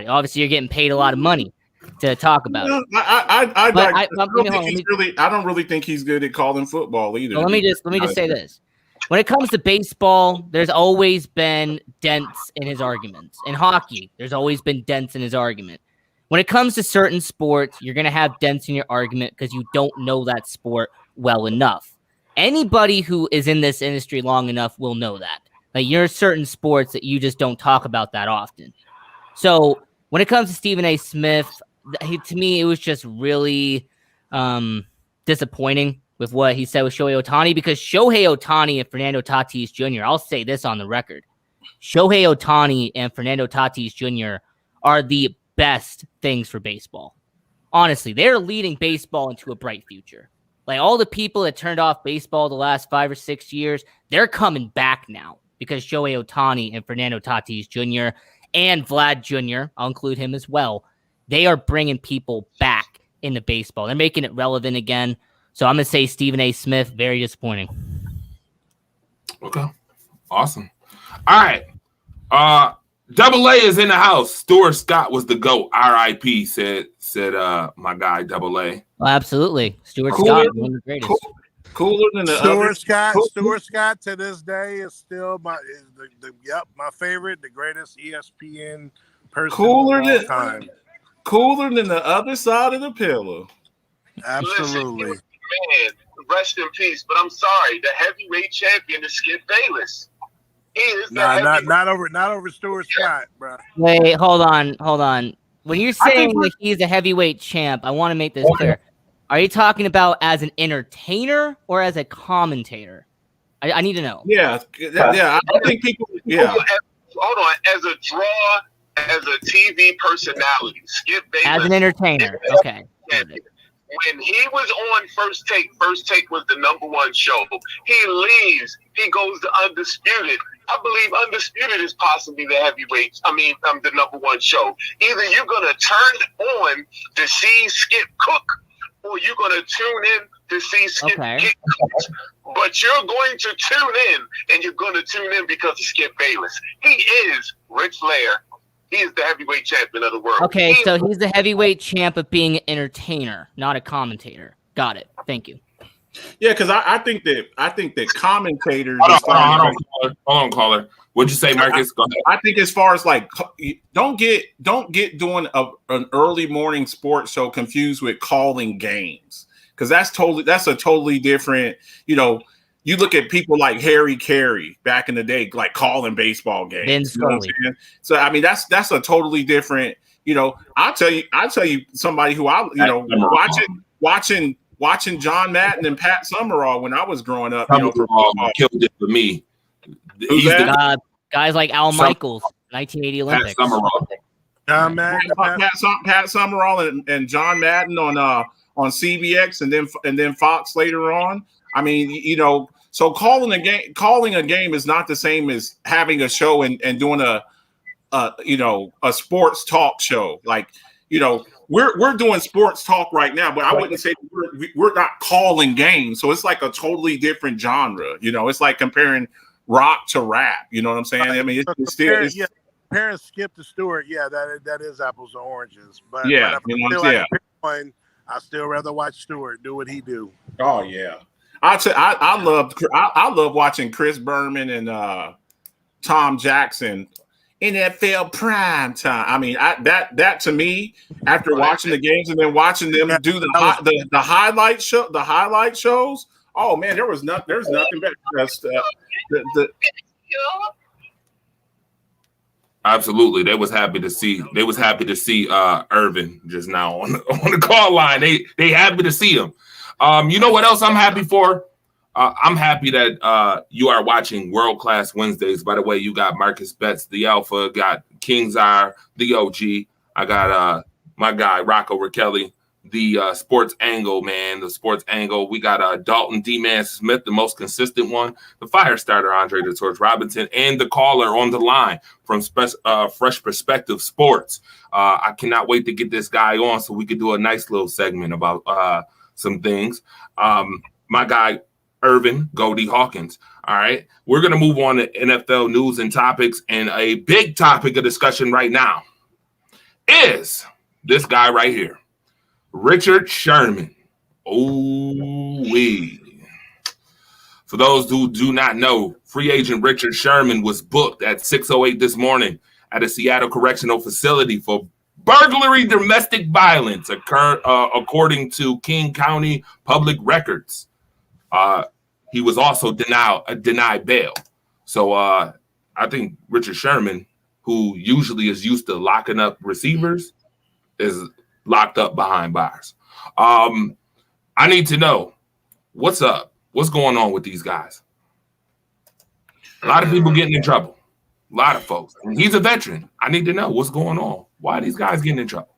Obviously, you're getting paid a lot of money to talk about it. I don't really think he's good at calling football either. Well, let me just say this. When it comes to baseball, there's always been dents in his arguments. In hockey, there's always been dents in his argument. When it comes to certain sports, you're going to have dents in your argument because you don't know that sport well enough. Anybody who is in this industry long enough will know that. Like, you're certain sports that you just don't talk about that often. So when it comes to Stephen A. Smith, to me, it was just really disappointing with what he said with Shohei Ohtani, because Shohei Ohtani and Fernando Tatis Jr., I'll say this on the record, Shohei Ohtani and Fernando Tatis Jr. are the best things for baseball. Honestly, they're leading baseball into a bright future. Like, all the people that turned off baseball the last 5 or 6 years, they're coming back now because Shohei Ohtani and Fernando Tatis Jr. and Vlad Jr., I'll include him as well, they are bringing people back into baseball. They're making it relevant again. So I'm going to say Stephen A. Smith, very disappointing. Okay. Awesome. All right. Double A is in the house. Stuart Scott was the GOAT. R.I.P. said my guy Double A. Well, absolutely. Stuart Scott, one of the greatest. Cooler than the Stuart Scott. Stuart Scott to this day is still my favorite, the greatest ESPN person of all time. Cooler than the other side of the pillow. Absolutely. Listen, man, rest in peace. But I'm sorry, the heavyweight champion is Skip Bayless. He is not over Stuart Scott, bro. Wait, hold on. When you're saying that he's a heavyweight champ, I want to make this clear. Are you talking about as an entertainer or as a commentator? I need to know. Yeah. I think people. Yeah. Hold on, as a draw, as a TV personality, Skip Bayless As an entertainer, okay. When he was on First Take was the #1 show. He leaves, he goes to Undisputed. I believe Undisputed is possibly the heavyweight. The #1 show. Either you're gonna turn on to see Skip cook, or you're gonna tune in to see Skip get cooked. But you're going to tune in, and you're gonna tune in because of Skip Bayless. He is Ric Flair. He is the heavyweight champion of the world. Okay, so he's the heavyweight champ of being an entertainer, not a commentator. Got it. Thank you. Yeah, because I think that commentators. Hold on, caller. What'd you say, Marcus? Go ahead. I think as far as like, don't get doing an early morning sports show confused with calling games, because that's a totally different. You look at people like Harry Carey back in the day, like calling baseball games. You know what I'm saying? So that's a totally different. I'll tell you somebody who watching John Madden and Pat Summerall when I was growing up. Killed it for me. Guys like Al Michaels, 1980 Olympics. Pat Summerall. John Madden, Pat Summerall and John Madden on CBX and then Fox later on. So calling a game is not the same as having a show and doing a sports talk show. Like, we're doing sports talk right now, but I wouldn't say we're not calling games. So it's like a totally different genre. It's like comparing rock to rap. You know what I'm saying? I mean, comparing Skip to Stewart, that is apples and oranges. But one, I still rather watch Stewart do what he do. Oh yeah. I love watching Chris Berman and Tom Jackson NFL prime time. I mean, that to me, after watching the games and then watching them do the highlight shows. Oh man, there's nothing better. Absolutely, they was happy to see Irvin just now on the call line. They happy to see him. You know what else I'm happy for? I'm happy that you are watching World Class Wednesdays. By the way, you got Marcus Betts, the Alpha, got King Zar, the OG. I got my guy Rocco Rakelli, the sports angle, man. The sports angle. We got Dalton D-Man Smith, the most consistent one, the fire starter, Andre the Torch Robinson, and the caller on the line from Fresh Perspective Sports. I cannot wait to get this guy on so we could do a nice little segment about some things. My guy, Irvin Goldie Hawkins. All right. We're going to move on to NFL news and topics. And a big topic of discussion right now is this guy right here, Richard Sherman. Oh-wee. For those who do not know, free agent Richard Sherman was booked at 6:08 this morning at a Seattle Correctional Facility for burglary domestic violence, according to King County Public Records. He was also denied bail. So I think Richard Sherman, who usually is used to locking up receivers, is locked up behind bars. I need to know what's up. What's going on with these guys? A lot of people getting in trouble. A lot of folks. And he's a veteran. I need to know what's going on. Why are these guys getting in trouble?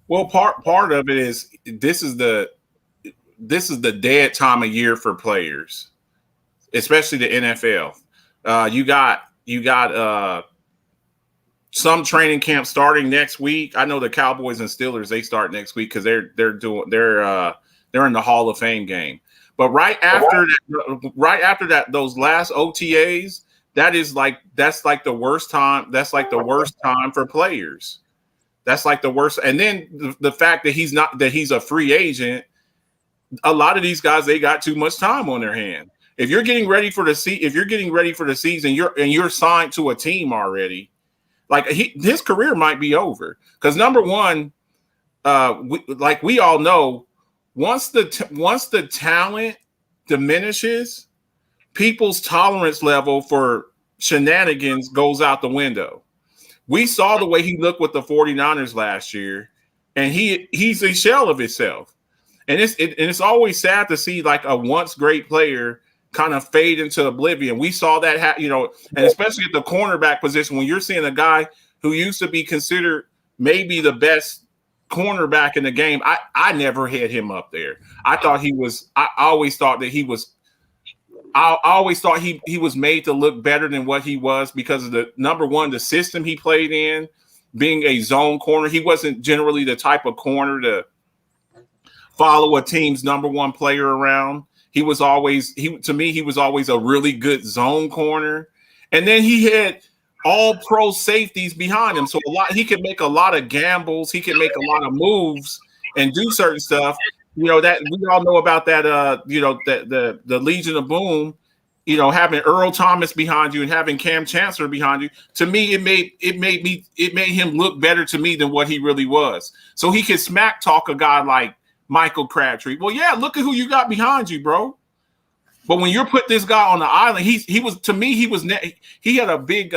Well, part of it is this is the dead time of year for players, especially the NFL. You got some training camp starting next week. I know the Cowboys and Steelers, they start next week because they're in the Hall of Fame game. But right after that, those last OTAs, that's like the worst time. That's like the worst time for players. That's like the worst. And then the fact that he's a free agent. A lot of these guys, they got too much time on their hand. If you're getting ready for the season, you're signed to a team already. Like his career might be over because number one, we all know, once the talent diminishes, people's tolerance level for shenanigans goes out the window. We saw the way he looked with the 49ers last year, and he's a shell of himself. And it's always sad to see like a once great player kind of fade into oblivion. We saw that, and especially at the cornerback position, when you're seeing a guy who used to be considered maybe the best cornerback in the game. I never had him up there. I always thought he was made to look better than what he was because of the number one, the system he played in, being a zone corner. He wasn't generally the type of corner to follow a team's number one player around. He was always a really good zone corner. And then he had all pro safeties behind him. So he could make a lot of gambles. He could make a lot of moves and do certain stuff. That we all know about that, the Legion of Boom, having Earl Thomas behind you and having Cam Chancellor behind you. To me, it made him look better to me than what he really was. So he could smack talk a guy like Michael Crabtree. Well, yeah, look at who you got behind you, bro. But when you're put this guy on the island, he had a big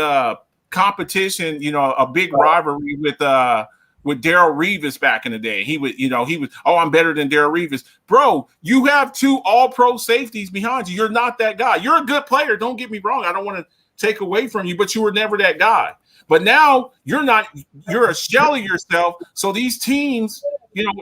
competition, a big rivalry with Darrelle Revis back in the day. He was, I'm better than Darrelle Revis. Bro, you have two all-pro safeties behind you. You're not that guy. You're a good player. Don't get me wrong. I don't want to take away from you, but you were never that guy. But now you're a shell of yourself. So these teams,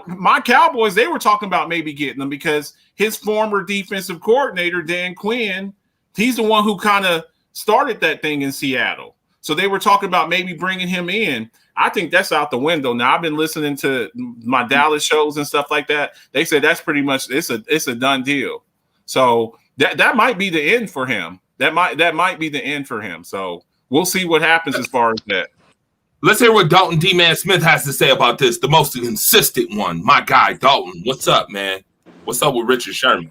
my Cowboys, they were talking about maybe getting them because his former defensive coordinator, Dan Quinn, he's the one who kind of started that thing in Seattle. So they were talking about maybe bringing him in. I think that's out the window now. I've been listening to my Dallas shows and stuff like that. They said that's pretty much it's a done deal. So that might be the end for him. That might be the end for him. So we'll see what happens as far as that. Let's hear what Dalton D-Man Smith has to say about this, the most consistent one. My guy, Dalton. What's up, man? What's up with Richard Sherman?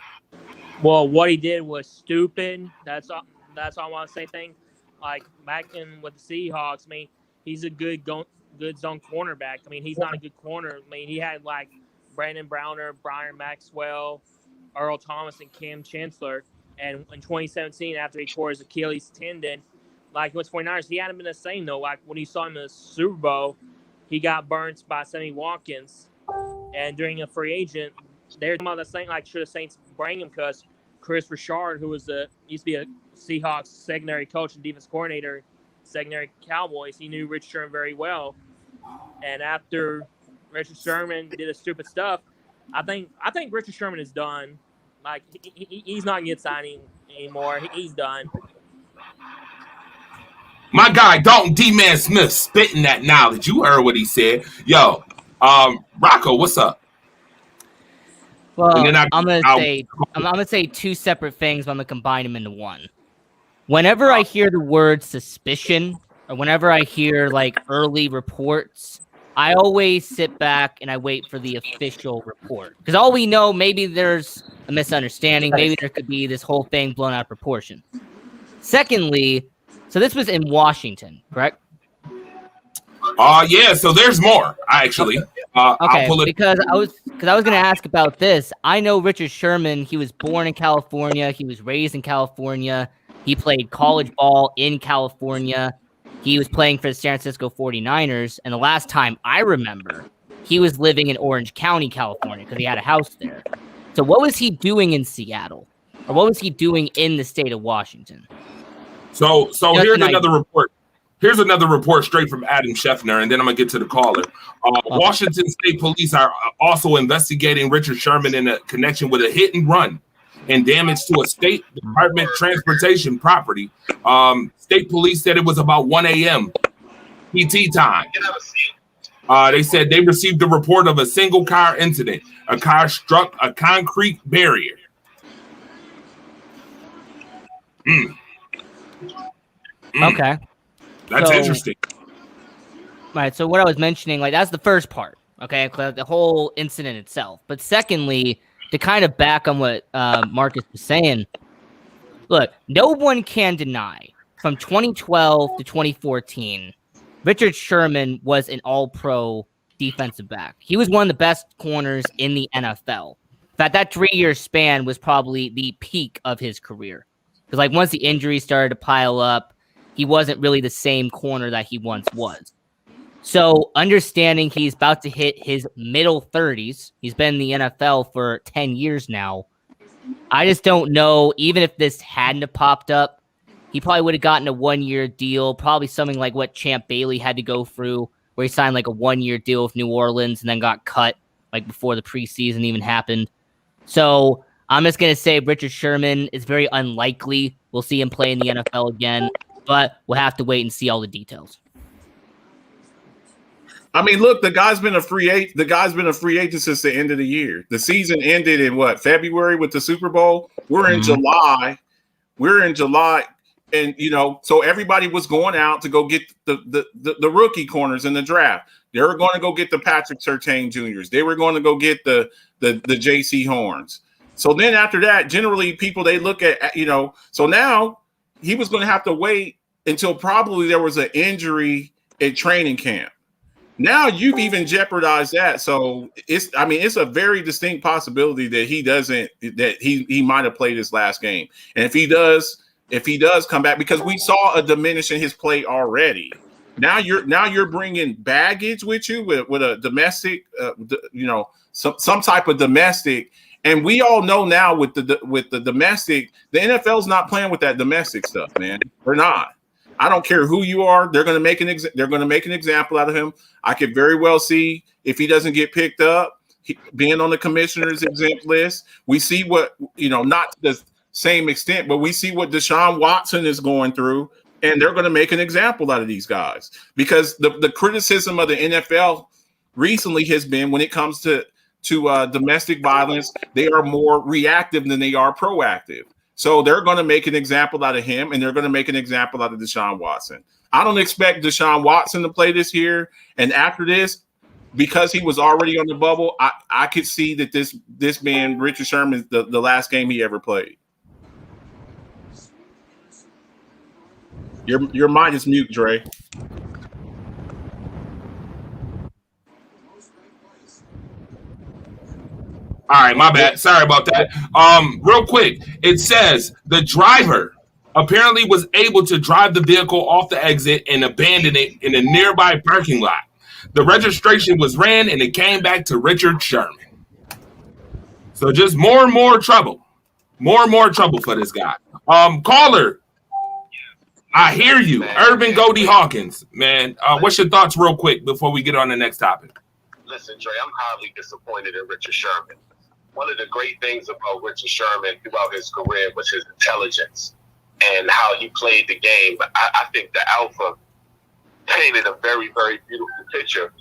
Well, what he did was stupid. That's all I want to say. Like back in with the Seahawks, he's a good zone cornerback. He's not a good corner. He had like Brandon Browner, Brian Maxwell, Earl Thomas, and Cam Chancellor. And in 2017, after he tore his Achilles tendon, like with 49ers, he hadn't been the same though. Like when you saw him in the Super Bowl, he got burnt by Sammy Watkins. And during a free agent, they're talking about the same, like should the Saints bring him because Chris Richard, who used to be a Seahawks secondary coach and defense coordinator, secondary Cowboys, he knew Rich Sherman very well. And after Richard Sherman did a stupid stuff. I think Richard Sherman is done. Like he's not get signing anymore. He's done. My guy Dalton D-Man Smith spitting that knowledge. You heard what he said. Yo, Rocco, what's up? Well, I'm gonna say two separate things, but I'm gonna combine them into one. Whenever I hear the word suspicion, or whenever I hear like early reports, I always sit back and I wait for the official report. Because all we know, maybe there's a misunderstanding, maybe there could be this whole thing blown out of proportion. Secondly, so this was in Washington, correct? Yeah, so there's more, actually. Okay, I'll pull it. because I was going to ask about this. I know Richard Sherman, he was born in California, he was raised in California, he played college ball in California, he was playing for the San Francisco 49ers, and the last time I remember, he was living in Orange County, California, because he had a house there. So what was he doing in Seattle? Or what was he doing in the state of Washington? So here's another report. Here's another report straight from Adam Scheffner, and then I'm going to get to the caller. Washington State Police are also investigating Richard Sherman in a connection with a hit and run and damage to a State Department transportation property. State Police said it was about 1 a.m. PT time. They said they received a report of a single car incident. A car struck a concrete barrier. Okay. That's interesting. Right. So what I was mentioning, like, that's the first part. Okay. The whole incident itself. But secondly, to kind of back on what Marcus was saying, look, no one can deny from 2012 to 2014, Richard Sherman was an all-pro defensive back. He was one of the best corners in the NFL. In fact, that 3-year span was probably the peak of his career. Because, like, once the injuries started to pile up, he wasn't really the same corner that he once was. So understanding he's about to hit his middle 30s, he's been in the NFL for 10 years now. I just don't know, even if this hadn't have popped up, he probably would have gotten a 1-year deal, probably something like what Champ Bailey had to go through, where he signed like a 1-year deal with New Orleans and then got cut like before the preseason even happened. So I'm just going to say Richard Sherman is very unlikely we'll see him play in the NFL again. But we'll have to wait and see all the details. I mean, look, the guy's been a free agent. The guy's been a free agent since the end of the year. The season ended in February with the Super Bowl. We're in July. And so everybody was going out to go get the rookie corners in the draft. They were going to go get the Patrick Surtain Juniors. They were going to go get the JC Horns. So then after that, generally people they look at so now he was going to have to wait until probably there was an injury at training camp. Now you've even jeopardized that. So it's a very distinct possibility that he might have played his last game. And if he does come back, because we saw a diminish in his play already. Now you're bringing baggage with you with a domestic, some type of domestic. And we all know now with the domestic, the NFL's not playing with that domestic stuff, man. They're not. I don't care who you are. They're going to make an example out of him. I could very well see if he doesn't get picked up, being on the commissioner's exempt list. We see what not to the same extent, but we see what Deshaun Watson is going through, and they're going to make an example out of these guys because the criticism of the NFL recently has been when it comes to domestic violence, they are more reactive than they are proactive. So they're going to make an example out of him, and they're going to make an example out of Deshaun Watson. I don't expect Deshaun Watson to play this year. And after this, because he was already on the bubble, I could see that this man, Richard Sherman, is the last game he ever played. Your mic is mute, Dre. All right, my bad. Sorry about that. Real quick, it says the driver apparently was able to drive the vehicle off the exit and abandon it in a nearby parking lot. The registration was ran and it came back to Richard Sherman. So just more and more trouble. More and more trouble for this guy. Caller, I hear you. Urban Goldie Hawkins, man. What's your thoughts real quick before we get on the next topic? Listen, Dre, I'm highly disappointed in Richard Sherman. One of the great things about Richard Sherman throughout his career was his intelligence and how he played the game. I think the Alpha painted a very, very beautiful picture,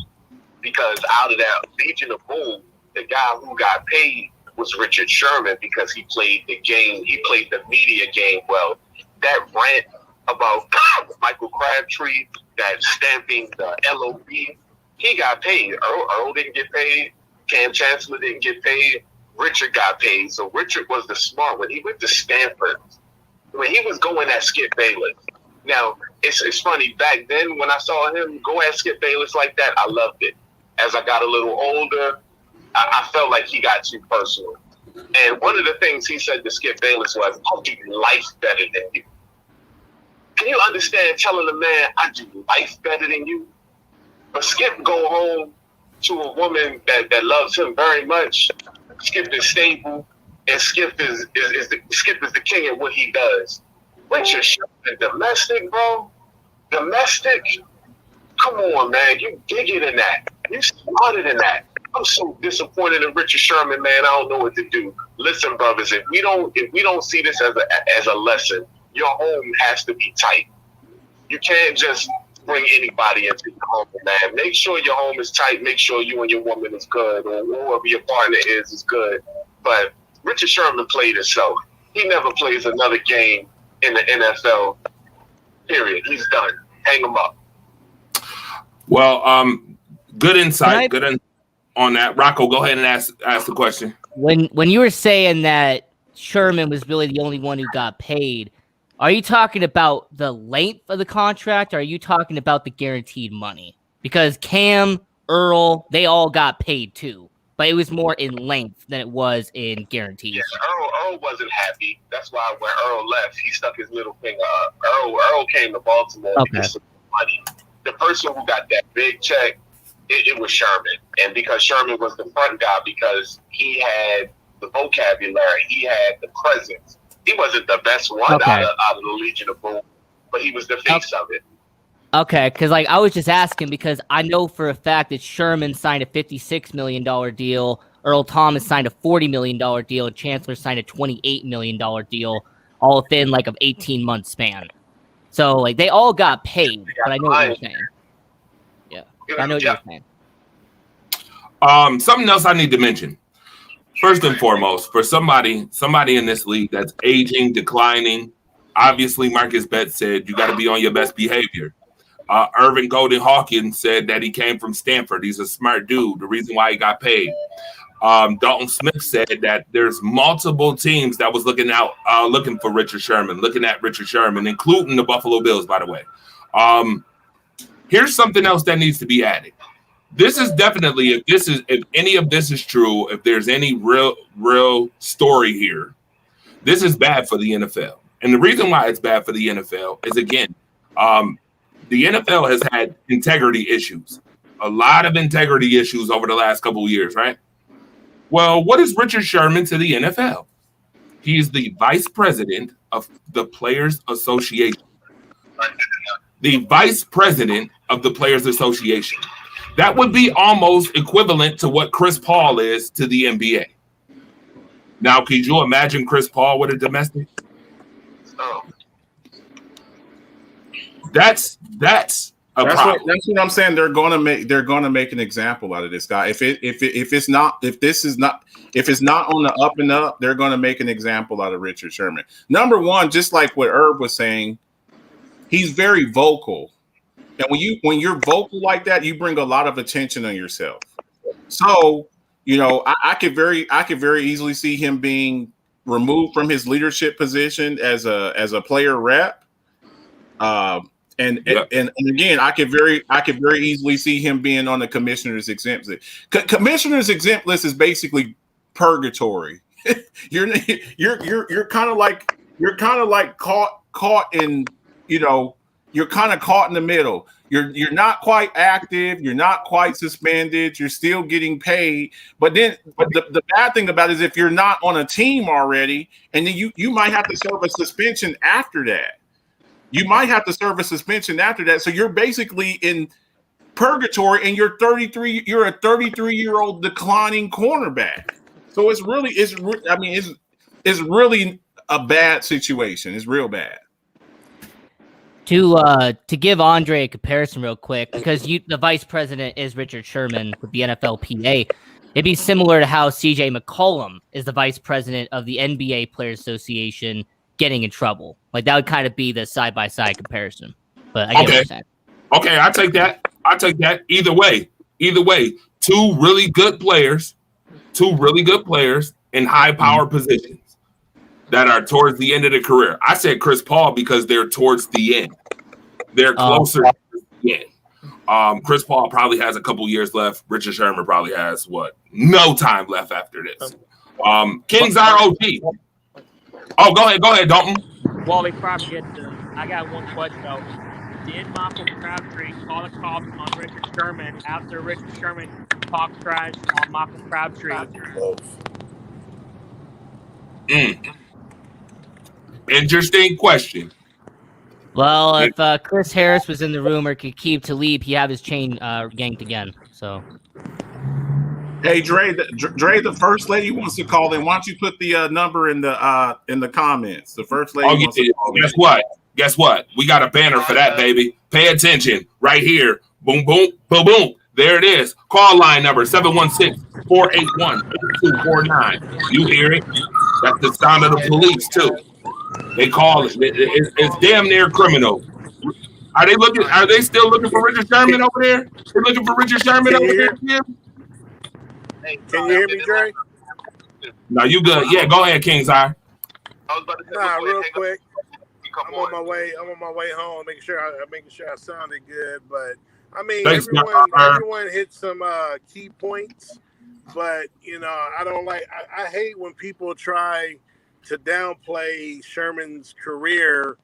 because out of that Legion of Boom, the guy who got paid was Richard Sherman, because he played the game. He played the media game well. That rant about Michael Crabtree, that stamping the LOB, he got paid. Earl didn't get paid. Cam Chancellor didn't get paid. Richard got paid. So Richard was the smart one. He went to Stanford when he was going at Skip Bayless. Now, it's funny. Back then, when I saw him go at Skip Bayless like that, I loved it. As I got a little older, I felt like he got too personal. And one of the things he said to Skip Bayless was, I'll do life better than you. Can you understand telling a man, I do life better than you? But Skip go home to a woman that loves him very much. Skip is stable, and Skip is the king at what he does. Richard Sherman, domestic, bro? Domestic? Come on, man. You bigger than that. You smarter than that. I'm so disappointed in Richard Sherman, man. I don't know what to do. Listen, brothers, if we don't see this as a lesson, your home has to be tight. You can't just bring anybody into your home, man. Make sure your home is tight. Make sure you and your woman is good, or whoever your partner is good. But Richard Sherman played himself. He never plays another game in the NFL, period. He's done. Hang him up. Well, good insight. On that. Rocco, go ahead and ask the question. When you were saying that Sherman was really the only one who got paid, are you talking about the length of the contract, or are you talking about the guaranteed money? Because Cam, Earl, they all got paid too, but it was more in length than it was in guarantees. Yeah, Earl wasn't happy. That's why when Earl left, he stuck his little finger up. Earl came to Baltimore to get some money. The person who got that big check, it was Sherman. And because Sherman was the front guy, because he had the vocabulary, he had the presence. He wasn't the best one out of the Legion of Boom, but he was the face of it. Okay, because I was just asking because I know for a fact that Sherman signed a $56 million deal, Earl Thomas signed a $40 million deal, and Chancellor signed a $28 million deal, all within an 18-month span. So they all got paid, but I know what you're saying. Yeah, I know what you're saying. Something else I need to mention. First and foremost, for somebody in this league that's aging, declining, obviously Marcus Betts said you got to be on your best behavior. Irvin Golden Hawkins said that he came from Stanford. He's a smart dude. The reason why he got paid. Dalton Smith said that there's multiple teams that was looking for Richard Sherman, looking at Richard Sherman, including the Buffalo Bills, by the way. Here's something else that needs to be added. This is definitely, if any of this is true, if there's any real story here, this is bad for the NFL. And the reason why it's bad for the NFL is, again, the NFL has had integrity issues, a lot of integrity issues over the last couple of years, right? Well, what is Richard Sherman to the NFL? He is the vice president of the Players Association. The vice president of the Players Association. That would be almost equivalent to what Chris Paul is to the NBA. Now, could you imagine Chris Paul with a domestic? Oh. That's a problem. That's what I'm saying. They're going to make an example out of this guy. If it's not on the up and up, they're going to make an example out of Richard Sherman. Number one, just like what Herb was saying, he's very vocal. And when you're vocal like that, you bring a lot of attention on yourself. So, I could very easily see him being removed from his leadership position as a player rep. And again, I could very easily see him being on the commissioner's exempt list. Commissioner's exempt list is basically purgatory. You're kind of like caught in, you're kind of caught in the middle. You're not quite active. You're not quite suspended. You're still getting paid. But the bad thing about it is if you're not on a team already, and then you might have to serve a suspension after that. So you're basically in purgatory, and you're 33. You're a 33-year-old declining cornerback. So it's really a bad situation. It's real bad. To give Andre a comparison real quick, because the vice president is Richard Sherman with the NFLPA, it'd be similar to how CJ McCollum is the vice president of the NBA Players Association getting in trouble. Like, that would kind of be the side-by-side comparison. But I get what you're saying. Okay, I take that. Either way, two really good players in high power positions that are towards the end of their career. I said Chris Paul because they're towards the end. They're closer to the end. Chris Paul probably has a couple years left. Richard Sherman probably has no time left after this. King's ROG. Oh, go ahead, Dalton. Well, we probably get to. I got one question though. Did Michael Crabtree call a call on Richard Sherman after Richard Sherman talked trash on Michael Crabtree? Interesting question. Well, if Chris Harris was in the room or Aqib Talib, he'd have his chain yanked again. So, hey, Dre, the first lady wants to call in. Why don't you put the number in the comments? The first lady wants to call in. Guess what? We got a banner for that, baby. Pay attention right here. Boom, boom, boom, boom. There it is. Call line number 716-481-2249. You hear it? That's the sound of the police too. They call it. It's damn near criminal. Are they still looking for Richard Sherman over there? They're looking for Richard Sherman over there, Jim? Can you hear me, Dre? No, you good. Yeah, go ahead, King's Eye. Real quick. I'm on my way home, making sure I sounded good. But I mean, everyone hit some key points. But I don't like. I hate when people try to downplay Sherman's career,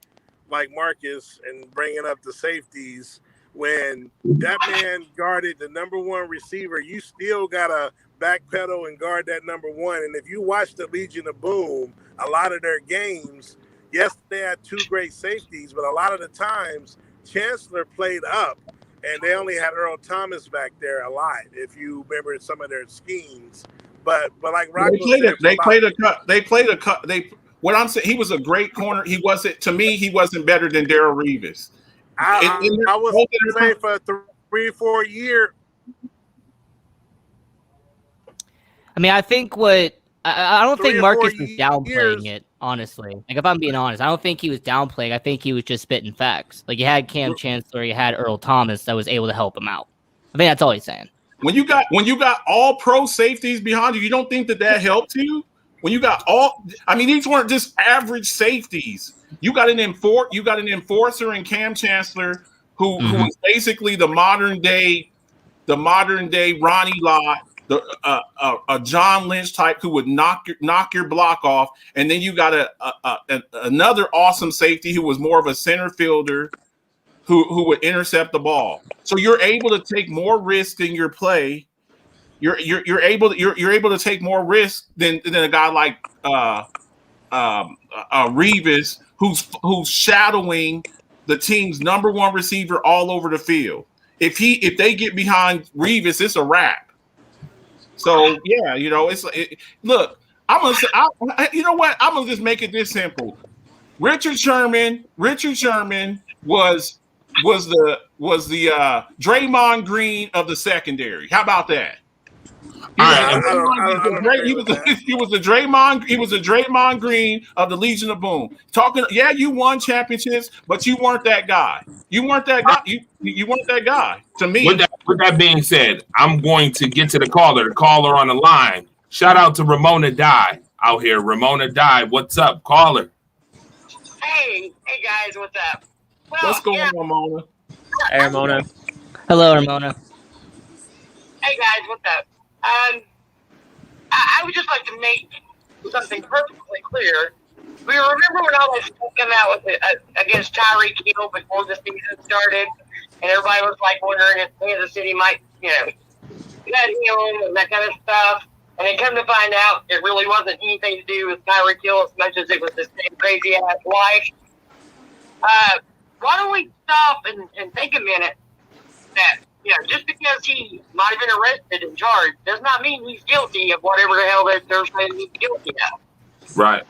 like Marcus, and bringing up the safeties. When that man guarded the number one receiver, you still gotta backpedal and guard that number one. And if you watch the Legion of Boom, a lot of their games. Yes, they had two great safeties, but a lot of the times Chancellor played up, and they only had Earl Thomas back there a lot. If you remember some of their schemes, but like Rocco they played a cut. What I'm saying, he was a great corner. He wasn't better than Darrelle Revis. I was saying for 3 or 4 years. I mean, I think I don't think Marcus was downplaying it, honestly. Like, if I'm being honest, I don't think he was downplaying. I think he was just spitting facts. Like, you had Cam Chancellor, you had Earl Thomas that was able to help him out. I think that's all he's saying. When you got all pro safeties behind you, you don't think that helped you? When you got these weren't just average safeties. You got an enforcer in Cam Chancellor who is basically the modern day Ronnie Lott. A John Lynch type who would knock your block off, and then you got another awesome safety who was more of a center fielder who would intercept the ball. So you're able to take more risk in your play. You're able to take more risk than a guy like Revis who's shadowing the team's number one receiver all over the field. If they get behind Revis, it's a wrap. So yeah, look. I'm gonna say, you know what? I'm gonna just make it this simple. Richard Sherman was the Draymond Green of the secondary. How about that? He was the Draymond Green of the Legion of Boom. You won championships, but you weren't that guy. You weren't that guy. You weren't that guy to me. With that being said, I'm going to get to the caller. The caller on the line. Shout out to Ramona Dye out here. Ramona Dye, what's up, caller? Hey guys, what's up? Well, what's going on, Ramona? Hey, Ramona. Hello, Ramona. Hey guys, what's up? I would just like to make something perfectly clear. We remember when all this came out with against Tyreek Hill before the season started, and everybody was like wondering if Kansas City might, let him and that kind of stuff. And then come to find out, it really wasn't anything to do with Tyreek Hill as much as it was his same crazy ass wife. Why don't we stop and think a minute that, just because he might have been arrested and charged does not mean he's guilty of whatever the hell that they're saying he's guilty of. Right.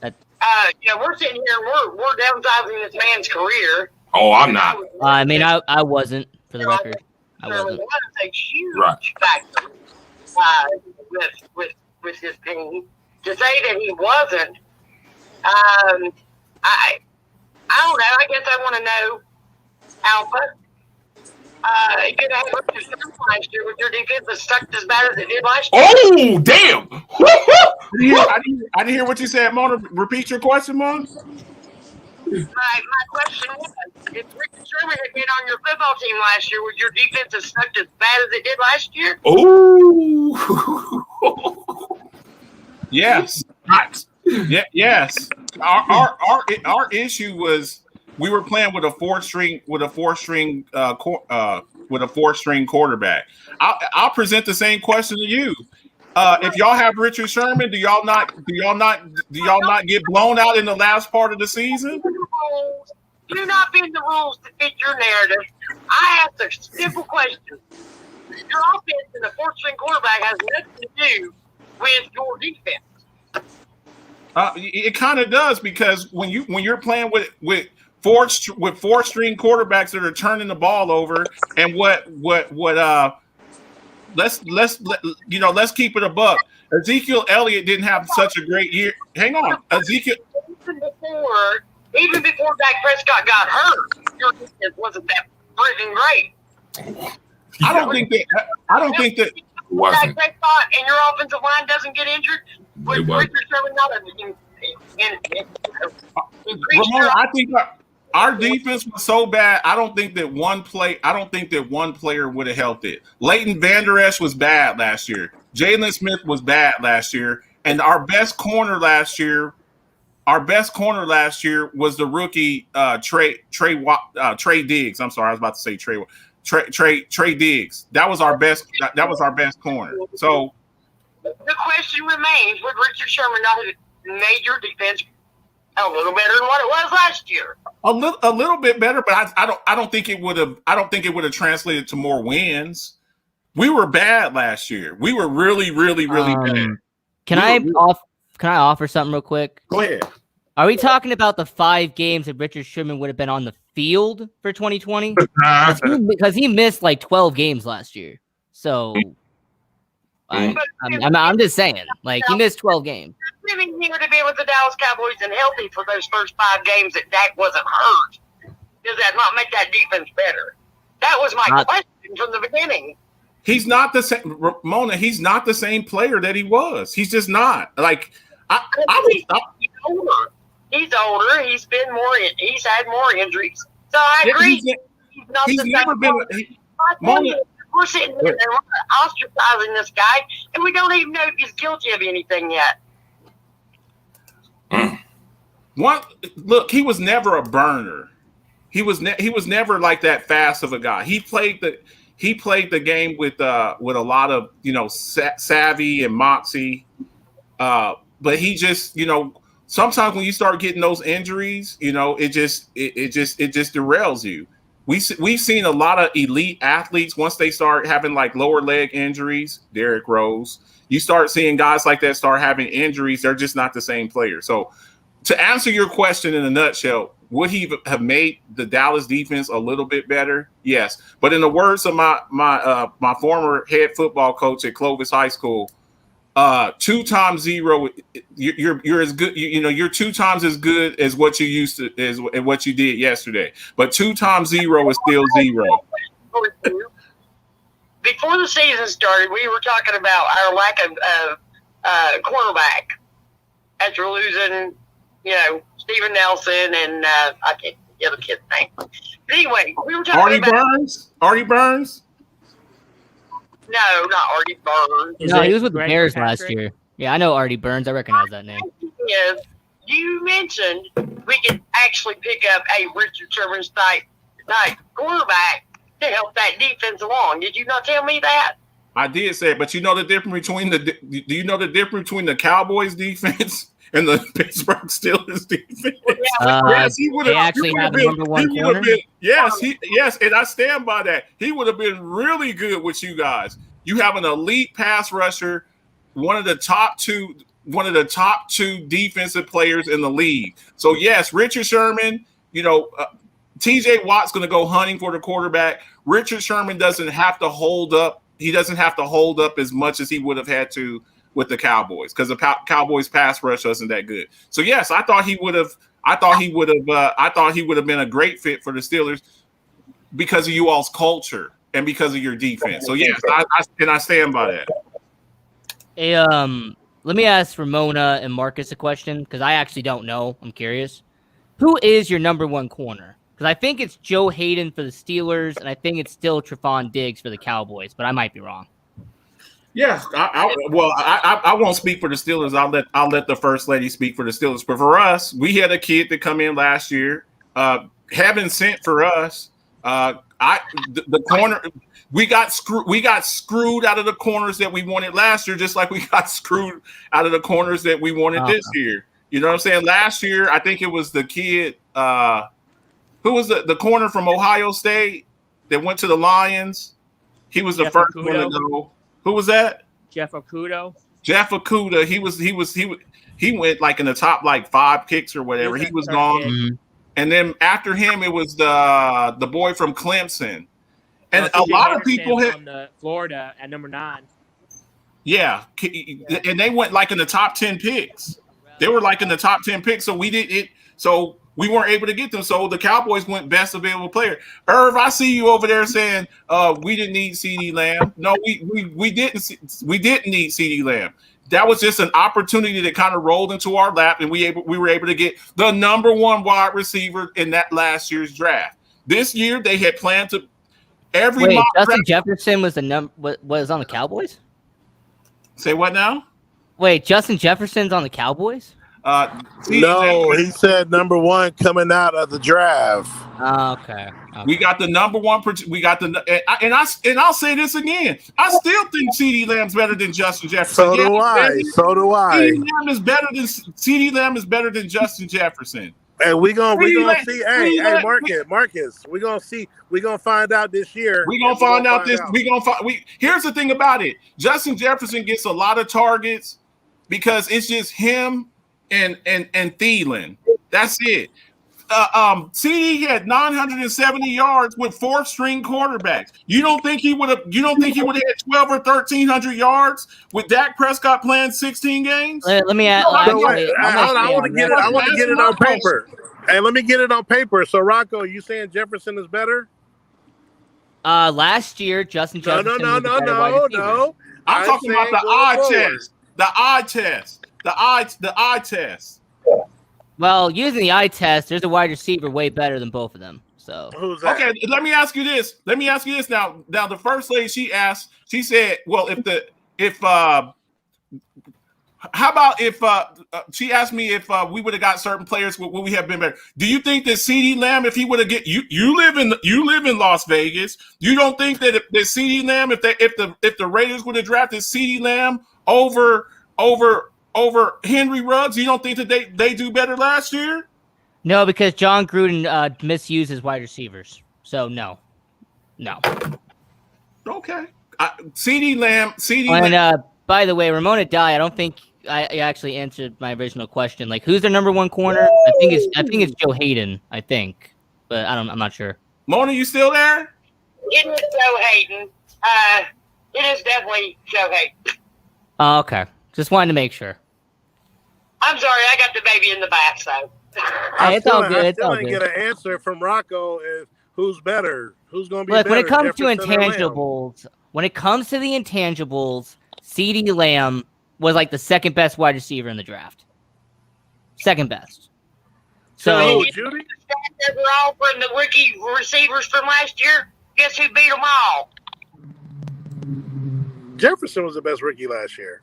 We're sitting here and we're downsizing this man's career. Oh, I'm not. I mean, I wasn't, for the record. I wasn't. That's a huge Right. factor with his team. To say that he wasn't, I don't know. I guess I want to know, Alpha. You could have Richard Sherman last year with your defense that sucked as bad as it did last year. Oh, damn. I didn't hear what you said, Mona. Repeat your question, Mona. My question was, if Richard Sherman had been on your football team last year, would your defense have sucked as bad as it did last year? Oh. Yes. Yeah. Yes. Our issue was we were playing with a four string quarterback. I'll present the same question to you. If y'all have Richard Sherman, do y'all not get blown out in the last part of the season? Do not bend the rules to fit your narrative. I asked a simple question. Your offense and the four-string quarterback has nothing to do with your defense. It kind of does, because when you're playing with four-string quarterbacks that are turning the ball over, and let's keep it a buck. Ezekiel Elliott didn't have such a great year. Hang on, Ezekiel. Even before Dak Prescott got hurt, your defense wasn't that freaking great. I don't think that. Dak Prescott and your offensive line doesn't get injured. With Richard Sherman not Ramona, I think our defense was so bad. I don't think that one player would have helped it. Leighton Vander Esch was bad last year. Jalen Smith was bad last year, and our best corner last year was the rookie Trey Diggs. I'm sorry, I was about to say Trey Diggs. That was our best corner. So the question remains: would Richard Sherman not have made your defense a little better than what it was last year? A little bit better, but I don't think it would have translated to more wins. We were bad last year. We were really, really, really bad. Can I offer something real quick? Go ahead. Are we talking about the 5 games that Richard Sherman would have been on the field for 2020? Because he missed like 12 games last year. So I'm just saying, like, he missed 12 games. Sitting here to be with the Dallas Cowboys and healthy for those first 5 games that Dak wasn't hurt, does that not make that defense better? That was my question from the beginning. He's not the same, Mona. He's not the same player that he was. He's just not. Like He's older. He's older. He's had more injuries. So I agree. He's not he's the never same been. Mona, we're sitting here and we're ostracizing this guy, and we don't even know if he's guilty of anything yet. Look, he was never a burner. He was never like that fast of a guy. He played the game with a lot of savvy and moxie, but he just sometimes when you start getting those injuries, it just derails you. We've seen a lot of elite athletes once they start having like lower leg injuries. Derrick Rose, you start seeing guys like that start having injuries. They're just not the same player. So, to answer your question in a nutshell, would he have made the Dallas defense a little bit better? Yes, but in the words of my former head football coach at Clovis High School, 2 times 0, you're as good. You're 2 times as good as what you used to as what you did yesterday. But 2 times 0 is still 0. Before the season started, we were talking about our lack of quarterback after losing, Steven Nelson and I can't think the other kid's name. But anyway, we were talking Artie Burns. No, not Artie Burns. No, he was with the Bears last year. Yeah, I know Artie Burns. I recognize that name. Yes, you mentioned we could actually pick up a Richard Sherman type quarterback to help that defense along. Did you not tell me that? I did say it, but you know the difference between the Cowboys defense and the Pittsburgh Steelers defense. Yes, he would they have actually have a number one corner. Yes, and I stand by that. He would have been really good with you guys. You have an elite pass rusher, one of the top two defensive players in the league. So yes, Richard Sherman, TJ Watt's going to go hunting for the quarterback. Richard Sherman doesn't have to hold up. He doesn't have to hold up as much as he would have had to with the Cowboys because the Cowboys pass rush wasn't that good. So yes, I thought he would have been a great fit for the Steelers because of you all's culture and because of your defense. So yes, I stand by that. Hey, let me ask Ramona and Marcus a question because I actually don't know. I'm curious. Who is your number one corner? Because I think it's Joe Hayden for the Steelers, and I think it's still Trevon Diggs for the Cowboys, but I might be wrong. Yeah, I won't speak for the Steelers. I'll let the First Lady speak for the Steelers. But for us, we had a kid that come in last year. Heaven sent for us. The corner. We got screwed out of the corners that we wanted last year, just like we got screwed out of the corners that we wanted this year. You know what I'm saying? Last year, I think it was the kid who was the corner from Ohio State that went to the Lions. He was the first one to go. Who was that? Jeff Okudah. Jeff Okudah. He went like in the top like 5 picks or whatever. He was gone. Mm-hmm. And then after him, it was the boy from Clemson. And a lot of people from Florida at number 9. Yeah, and they went like in the top 10 picks. They were like in the top 10 picks, so we weren't able to get them. So the Cowboys went best available player. Irv, I see you over there saying we didn't need CeeDee Lamb. No, we didn't need CeeDee Lamb. That was just an opportunity that kind of rolled into our lap, and we were able to get the number 1 wide receiver in that last year's draft. This year they had planned to. Justin Jefferson was was on the Cowboys? Say what now? Wait, Justin Jefferson's on the Cowboys? No, he said number 1 coming out of the draft. Okay. We got the number 1. We got and I'll say this again. I still think CeeDee Lamb's better than Justin Jefferson. So do I. CeeDee Lamb is better than Justin Jefferson. And we gonna see. Hey, Marcus. We gonna find out this year. Here's the thing about it. Justin Jefferson gets a lot of targets because it's just him and Thielen. That's it. CD had 970 yards with 4th-string quarterbacks. You don't think he would have had 12 or 1,300 yards with Dak Prescott playing 16 games? Let me add. I want to get it on paper. Hey, let me get it on paper. So, Rocco, you saying Jefferson is better? Last year, Justin Jefferson. No. I'm talking about the eye test. The eye test. Well, using the eye test, there's a wide receiver way better than both of them. So who's that? Okay, let me ask you this. Now the First Lady, she said, well, she asked me if we would have got certain players, would we have been better? Do you think that CeeDee Lamb, if he would have you live in Las Vegas, you don't think that CeeDee Lamb, if the Raiders would have drafted CeeDee Lamb over Henry Ruggs, you don't think that they do better last year? No, because John Gruden misused his wide receivers. So no. Okay. CeeDee Lamb. And by the way, Ramona Dye, I don't think I actually answered my original question. Like, who's their number 1 corner? I think it's Joe Hayden. I think, but I'm not sure. Mona, you still there? It is Joe Hayden. It is definitely Joe Hayden. Okay. Just wanted to make sure. I'm sorry, I got the baby in the bath, so. Hey, it's all good. I still didn't get an answer from Rocco. Is who's better? Who's going to be better? When it comes to Jefferson intangibles, CeeDee Lamb was like the second best wide receiver in the draft. Second best. So Judy? Overall for the rookie receivers from last year, guess who beat them all? Jefferson was the best rookie last year.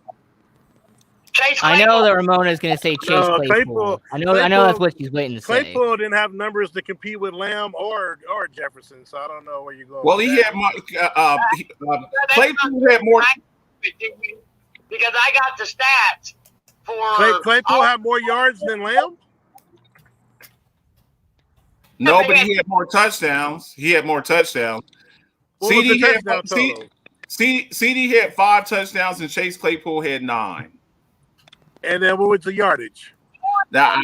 Chase I know that Ramona is going to say Chase Claypool. I know that's what she's waiting to say. Claypool didn't have numbers to compete with Lamb or Jefferson, so I don't know where you're going. Well, he had Claypool had more. Because I got the stats for Claypool have more yards than Lamb? No, but he had more touchdowns. He had more touchdowns. What was the CD touchdown total? CD had 5 touchdowns and Chase Claypool had 9. And then what was the yardage? Now,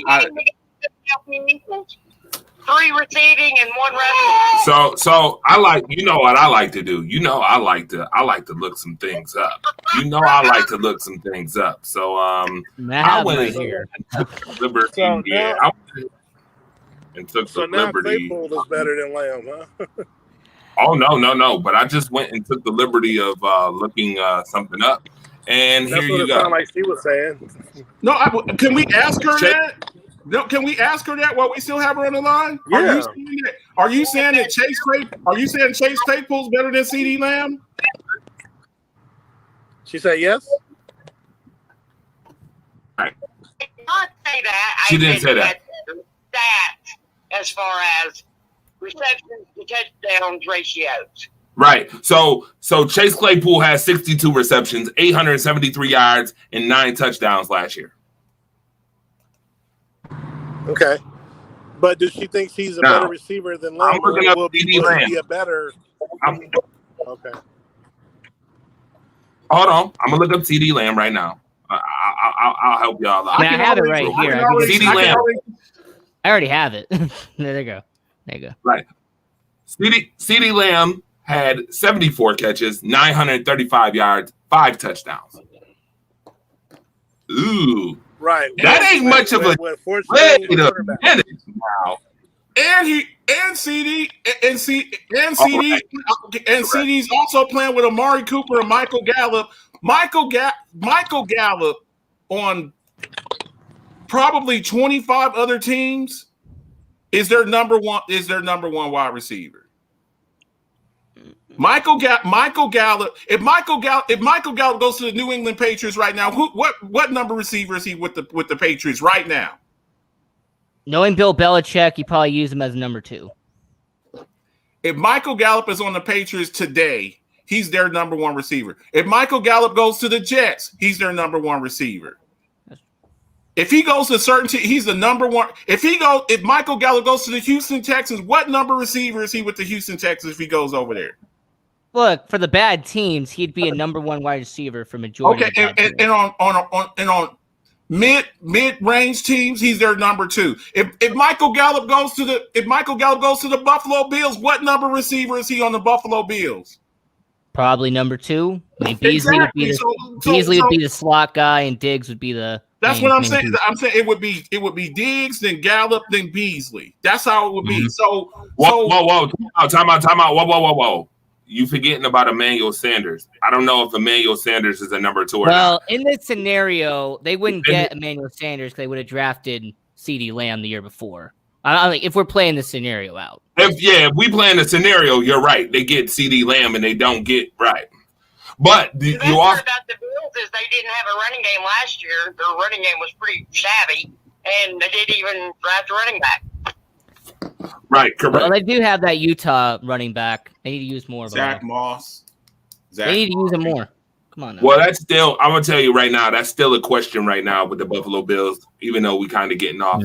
3 receiving and 1 rushing. So I like, you know what I like to do. You know I like to look some things up. You know I like to look some things up. So I went right and here. took liberty So here. now- I went and took So the now liberty. Claypool is better than Lamb, huh? Oh no! But I just went and took the liberty of looking something up, and That's here what you it go. sounded like she was saying. no, can we ask her Check. that? No, can we ask her that while we still have her on the line? Yeah. Are you saying that Chase Claypool's better than CD Lamb? She said yes? I did not say that. She didn't say that. That as far as receptions to touchdowns ratios. Right. So Chase Claypool has 62 receptions, 873 yards, and 9 touchdowns last year. Okay. But does she think she's a No. better receiver than Lamb? I'm looking up Will CD will Lamb. be a better. I'm- Okay. Hold on. I'm gonna look up CD Lamb right now. I'll help y'all out. I mean, I have it right here. CD Lamb. I already have it. There you go. There you go. Right. CD Lamb had 74 catches, 935 yards, 5 touchdowns. Ooh. Right. That ain't much of a With fourth wait string a quarterback. minute now. CD's also playing with Amari Cooper and Michael Gallup. Michael Gallup on probably 25 other teams is their number one wide receiver. Michael Gallup. If Michael Gallup goes to the New England Patriots right now, what number receiver is he with the Patriots right now? Knowing Bill Belichick, you probably use him as number 2. If Michael Gallup is on the Patriots today, he's their number 1 receiver. If Michael Gallup goes to the Jets, he's their number 1 receiver. If he goes to certain teams, he's the number 1. If Michael Gallup goes to the Houston Texans, what number receiver is he with the Houston Texans if he goes over there? Look, for the bad teams, he'd be a number 1 wide receiver for majority. Okay, of the and on mid-range teams, he's their number 2. If Michael Gallup goes to the Buffalo Bills, what number receiver is he on the Buffalo Bills? Probably number 2. I mean, Beasley Exactly. would be the slot guy, and Diggs would be the. That's main- what I'm main saying. piece. I'm saying it would be Diggs, then Gallup, then Beasley. That's how it would be. Mhm. So Whoa. Time out. Whoa. You forgetting about Emmanuel Sanders. I don't know if Emmanuel Sanders is a number 2 or Well, not. in this scenario, they wouldn't get Emmanuel Sanders because they would have drafted CD Lamb the year before. I think if we're playing this scenario out. If we playing the scenario, you're right. They get CD Lamb and they don't get right. But The best you part also about the Bills is they didn't have a running game last year. Their running game was pretty shabby, and they didn't even draft a running back. right, correct. Well, they do have that Utah running back. They need to use more of Zach him. Moss. They need to use him more. Come on now. Well, that's still, I'm gonna tell you right now, that's still a question right now with the Buffalo Bills, even though we kind of getting off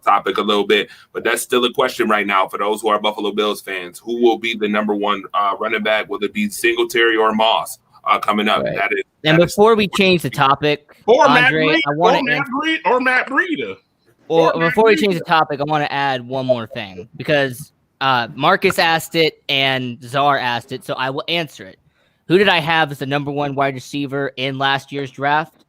topic a little bit, but that's still a question right now for those who are Buffalo Bills fans. Who will be the number 1 running back? Will it be Singletary or Moss coming up? Right. That is. And before we change the topic, Or Andre, Matt I want Breida, to or Matt Breida. Well, before we change the topic, I want to add one more thing because Marcus asked it and Czar asked it, so I will answer it. Who did I have as the number 1 wide receiver in last year's draft?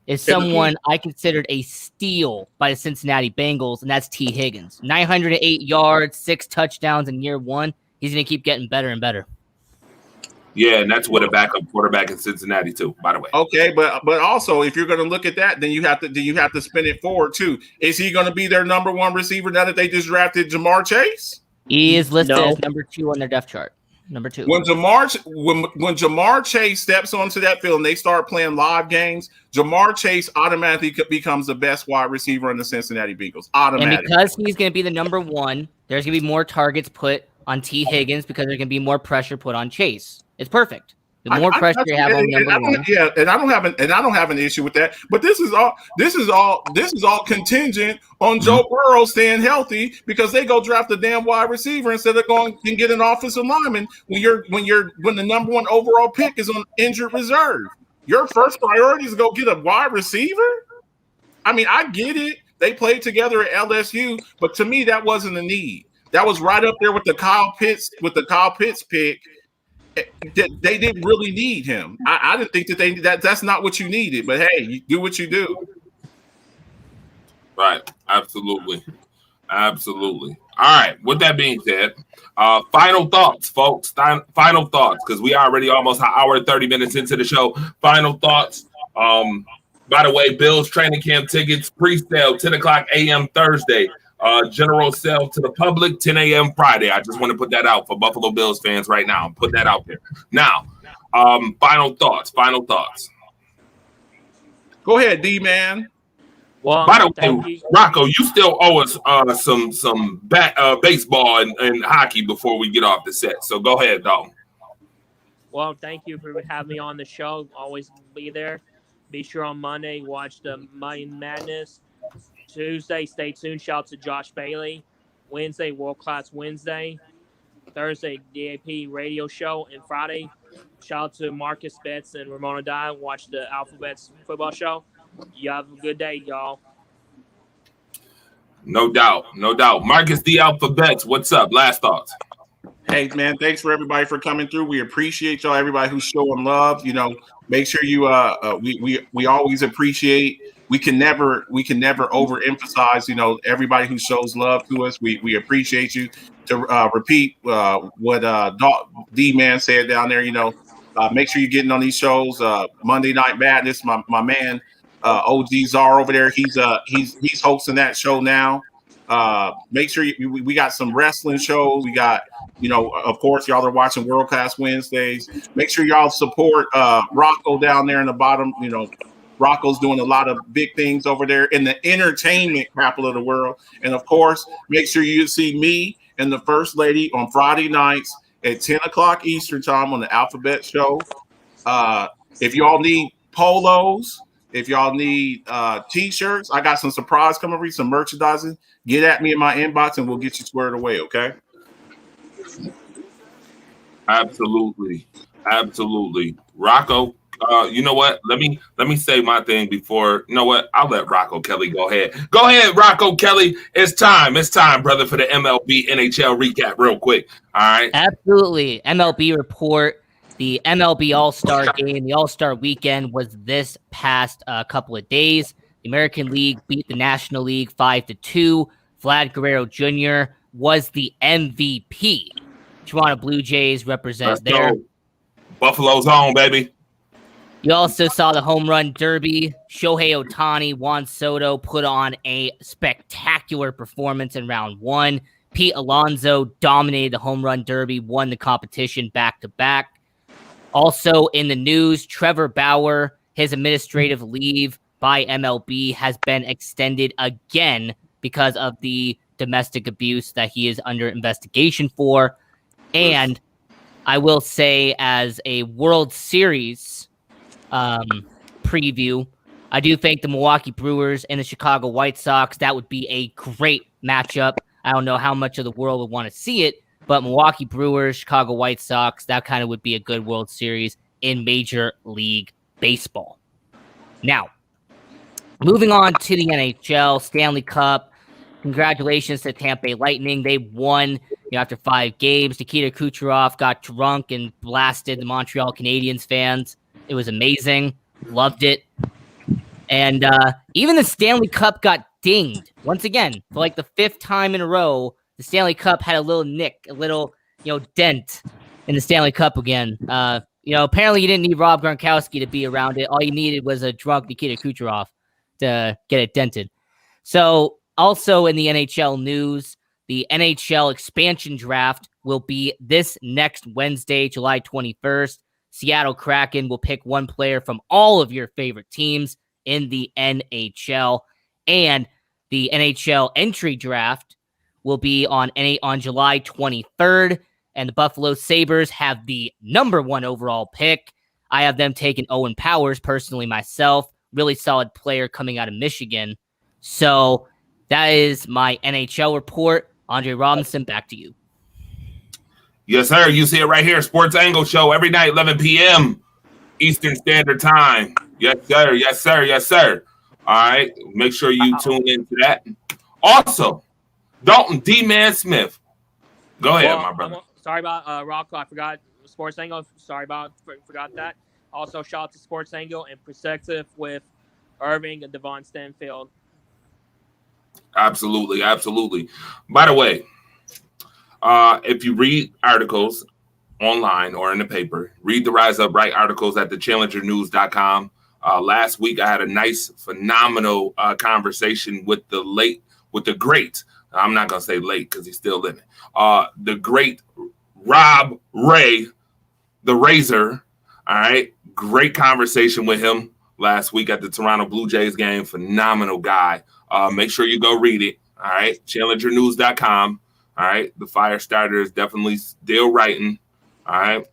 Is someone I considered a steal by the Cincinnati Bengals, and that's T. Higgins. 908 yards, 6 touchdowns in year 1. He's going to keep getting better and better. Yeah, and that's with a backup quarterback in Cincinnati too, by the way. Okay, but also if you're going to look at that, then you have to spin it forward too. Is he going to be their number 1 receiver now that they just drafted Jamar Chase? He is listed No. as number 2 on their depth chart. Number 2. When Jamar Chase steps onto that field and they start playing live games, Jamar Chase automatically becomes the best wide receiver in the Cincinnati Bengals. And Automatically. because he's going to be the number 1, there's going to be more targets put on T. Higgins because there's going to be more pressure put on Chase. It's perfect. The more pressure you have on number one. Yeah, and I don't have an issue with that. But this is all contingent on Joe Burrow staying healthy, because they go draft a damn wide receiver instead of going and get an offensive lineman when the number one overall pick is on injured reserve. Your first priority is to go get a wide receiver? I mean, I get it. They played together at LSU, but to me, that wasn't a need. That was right up there with the Kyle Pitts pick. They didn't really need him. I didn't think that's not what you needed. But hey, you do what you do. Right. Absolutely. All right. With that being said, final thoughts, folks. Final thoughts, because we already almost an hour and 30 minutes into the show. Final thoughts. By the way, Bills training camp tickets pre-sale 10 o'clock a.m. Thursday. General sale to the public 10 a.m. Friday. I just want to put that out for Buffalo Bills fans right now. Put that out there. Now, final thoughts. Go ahead, D-Man. Well, by the way, Rocco, you still owe us some baseball and hockey before we get off the set. So go ahead, dog. Well, thank you for having me on the show. Always be there. Be sure on Monday, watch the Money Madness. Tuesday, stay tuned. Shout out to Josh Bailey. Wednesday, World Class Wednesday. Thursday, DAP radio show. And Friday, shout out to Marcus Betts and Ramona Dye. Watch the Alphabets football show. You have a good day, y'all. No doubt. Marcus the Alphabets, what's up? Last thoughts. Hey, man, thanks for everybody for coming through. We appreciate y'all, everybody who's showing love. You know, make sure you we always appreciate. We can never overemphasize, you know, everybody who shows love to us. We appreciate you. To repeat what D-Man said down there, you know, make sure you're getting on these shows. Monday Night Madness, my man OG Czar over there, he's hosting that show now. Make sure we got some wrestling shows. We got, you know, of course, y'all are watching World Class Wednesdays. Make sure y'all support Rocco down there in the bottom. You know, Rocco's doing a lot of big things over there in the entertainment capital of the world. And of course, make sure you see me and the First Lady on Friday nights at 10 o'clock Eastern time on the Alphabet Show. If y'all need polos, if y'all need t-shirts, I got some surprise coming for some merchandising. Get at me in my inbox and we'll get you squared away, okay? Absolutely. Rocco, you know what? Let me say my thing before. You know what? I'll let Rocco Kelly go ahead. Go ahead, Rocco Kelly. It's time, brother, for the MLB NHL recap real quick. All right. Absolutely. MLB report. The MLB All-Star game, the All-Star weekend was this past couple of days. The American League beat the National League 5-2. Vlad Guerrero Jr. was the MVP. Toronto Blue Jays represent there. Buffalo's home, baby. You also saw the home run derby. Shohei Ohtani, Juan Soto put on a spectacular performance in round one. Pete Alonso dominated the home run derby, won the competition back-to-back. Also in the news, Trevor Bauer, his administrative leave by MLB has been extended again because of the domestic abuse that he is under investigation for. And I will say, as a World Series preview, I do think the Milwaukee Brewers and the Chicago White Sox, that would be a great matchup. I don't know how much of the world would want to see it, but Milwaukee Brewers, Chicago White Sox, that kind of would be a good World Series in Major League Baseball. Now, moving on to the NHL Stanley Cup. Congratulations to Tampa Bay Lightning. They won after 5 games. Nikita Kucherov got drunk and blasted the Montreal Canadiens fans. It was amazing. Loved it. And even the Stanley Cup got dinged. Once again, for like the 5th time in a row, the Stanley Cup had a little nick, a little, dent in the Stanley Cup again. Apparently you didn't need Rob Gronkowski to be around it. All you needed was a drunk Nikita Kucherov to get it dented. So also in the NHL news, the NHL expansion draft will be this next Wednesday, July 21st. Seattle Kraken will pick one player from all of your favorite teams in the NHL. And the NHL entry draft will be on July 23rd. and the Buffalo Sabres have the number 1 overall pick. I have them taking Owen Powers personally myself. Really solid player coming out of Michigan. So that is my NHL report. Andre Robinson, back to you. Yes, sir. You see it right here. Sports Angle Show every night, 11 p.m. Eastern Standard Time. Yes, sir. Yes, sir. Yes, sir. All right. Make sure you tune into that. Also, Dalton D-Man Smith. Go ahead, my brother. Sorry about Rocco. I forgot Sports Angle. Sorry about forgot that. Also, shout out to Sports Angle and Perspective with Irving and Devon Stanfield. Absolutely, absolutely. By the way, if you read articles online or in the paper, read the Rise Up Right articles at thechallengernews.com. Last week, I had a nice, phenomenal conversation with the great. I'm not gonna say late because he's still living. The great Rob Ray, the Razor. All right, great conversation with him last week at the Toronto Blue Jays game. Phenomenal guy. Make sure you go read it. All right, challengernews.com. All right, the fire starter is definitely still writing. All right.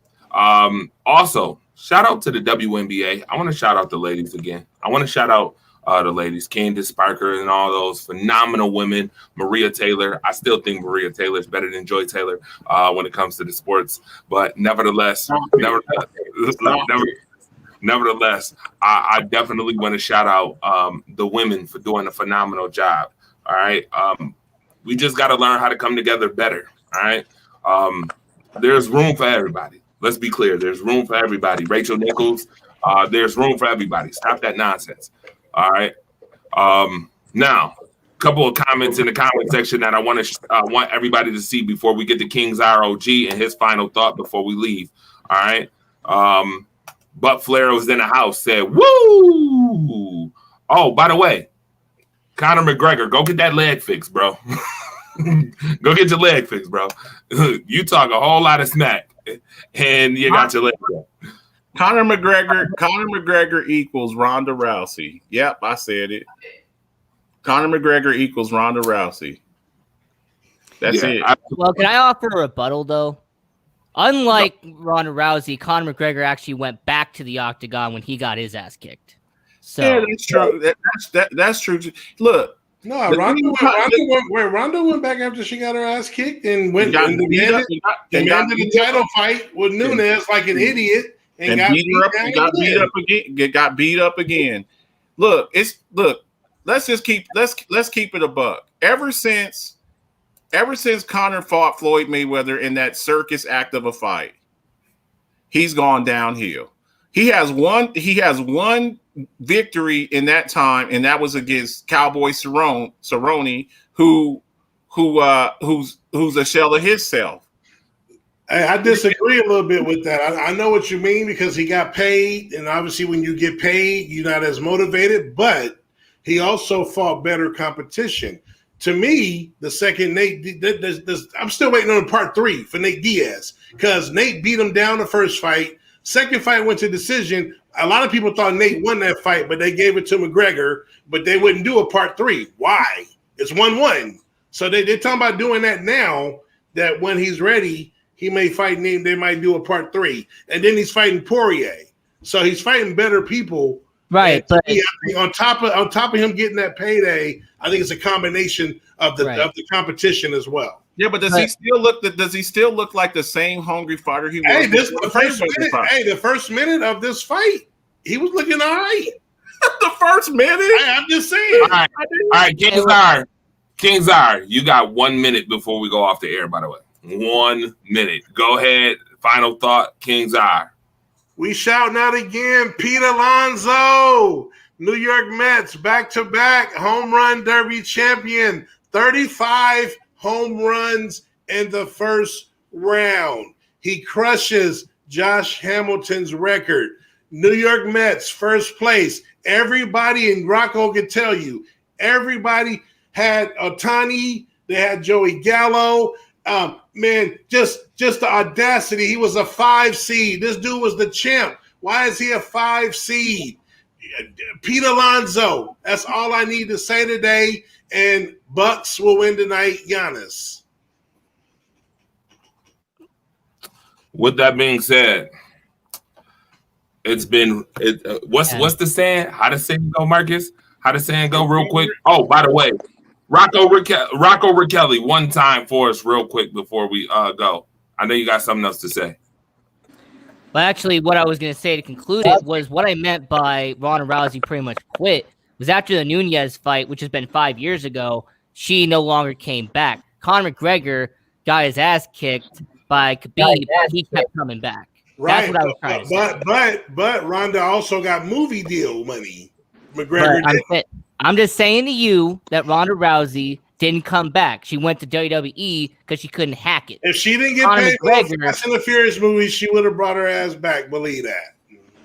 Also, shout out to the WNBA. I want to shout out the ladies again. I want to shout out the ladies, Candace Parker and all those phenomenal women. Maria Taylor. I still think Maria Taylor is better than Joy Taylor when it comes to the sports. But nevertheless, I definitely want to shout out the women for doing a phenomenal job. All right. We just got to learn how to come together better. All right. There's room for everybody. Let's be clear. There's room for everybody. Rachel Nichols, there's room for everybody. Stop that nonsense. All right. Now, a couple of comments in the comment section that I want everybody to see before we get to King's ROG and his final thought before we leave. All right. Butt Flair was in the house, said, woo! Oh, by the way, Conor McGregor, go get that leg fixed, bro. Go get your leg fixed, bro. You talk a whole lot of smack, and you got your leg fixed. Conor McGregor equals Ronda Rousey. Yep, I said it. Conor McGregor equals Ronda Rousey. That's it. Well, can I offer a rebuttal, though? Unlike Ronda Rousey, Conor McGregor actually went back to the octagon when he got his ass kicked. So yeah, that's true. That's true. Look, no, Ronda went back after she got her ass kicked and went and demanded the title fight with Nunes like an idiot and got beat up again. Look, let's keep it a buck. Ever since Conor fought Floyd Mayweather in that circus act of a fight, he's gone downhill. He has one victory in that time, and that was against Cowboy Cerrone, who's a shell of himself. I disagree a little bit with that. I know what you mean because he got paid, and obviously when you get paid, you're not as motivated, but he also fought better competition. To me, the second Nate, I'm still waiting on part 3 for Nate Diaz because Nate beat him down the first fight. Second fight went to decision. A lot of people thought Nate won that fight, but they gave it to McGregor, but they wouldn't do a part 3. Why? It's 1-1. So they're talking about doing that now, that when he's ready, he may fight Nate. They might do a part 3. And then he's fighting Poirier. So he's fighting better people. Right, but on top of him getting that payday, I think it's a combination of the competition as well. Yeah, but does he still look like the same hungry fighter he was? The first minute of this fight, he was looking all right. The first minute? I'm just saying. All right, King Czar, you got 1 minute before we go off the air, by the way. 1 minute. Go ahead. Final thought, King Czar. We shouting out again, Pete Alonso, New York Mets, back-to-back home run derby champion, 35 home runs in the first round. He crushes Josh Hamilton's record. New York Mets, first place. Everybody in Rocco can tell you, everybody had Ohtani, they had Joey Gallo. Man, just the audacity. He was a 5 seed. This dude was the champ. Why is he a 5 seed? Pete Alonso. That's all I need to say today. And Bucks will win tonight. Giannis. With that being said, it's been what's the saying? How the saying go, Marcus? How the saying go, real quick? Oh, by the way, Rocco Raquelli, one time for us, real quick before we go. I know you got something else to say. But actually, what I was going to say to conclude it was what I meant by Ronda Rousey pretty much quit was after the Nunez fight, which has been 5 years ago, she no longer came back. Conor McGregor got his ass kicked by Khabib, but he kept coming back. Right. That's what I was trying to say. But Ronda also got movie deal money. McGregor did. I'm just saying to you that Ronda Rousey didn't come back. She went to WWE because she couldn't hack it. If she didn't get paid for Fast and the Furious movies, she would have brought her ass back. Believe that.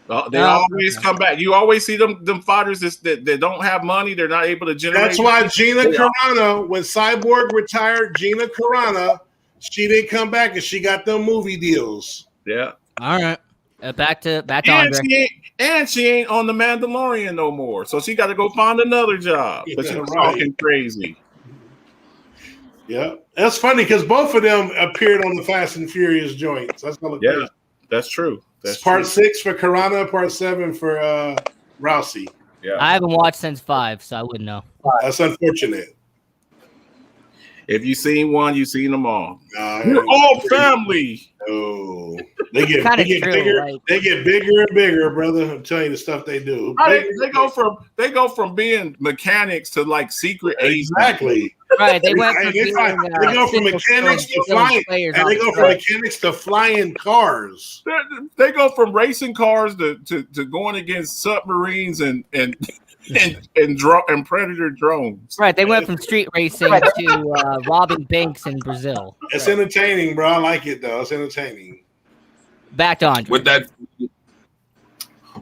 Well, they always come back. You always see them fighters that don't have money. They're not able to generate. That's why Gina Carano, when Cyborg retired, Gina Carano, she didn't come back and she got them movie deals. Yeah. All right. Back to Andre. She ain't on the Mandalorian no more, so she got to go find another job. But she's talking crazy. Yeah, that's funny because both of them appeared on the Fast and Furious joints. That's crazy. That's true. That's part 6 for Carano, part 7 for Rousey. Yeah, I haven't watched since 5, so I wouldn't know. That's unfortunate. If you seen one, you seen them all. We're all family. Oh, they get true, bigger. right? They get bigger and bigger, brother. I'm telling you the stuff they do. They go from being mechanics to like secret agents. Exactly. Right. They went from they go from mechanics to flying, and they go from mechanics to flying cars. They go from racing cars to going against submarines and predator drones. Right. They went from street racing to robbing banks in Brazil. It's entertaining, bro. I like it though. It's entertaining. Back to Andre.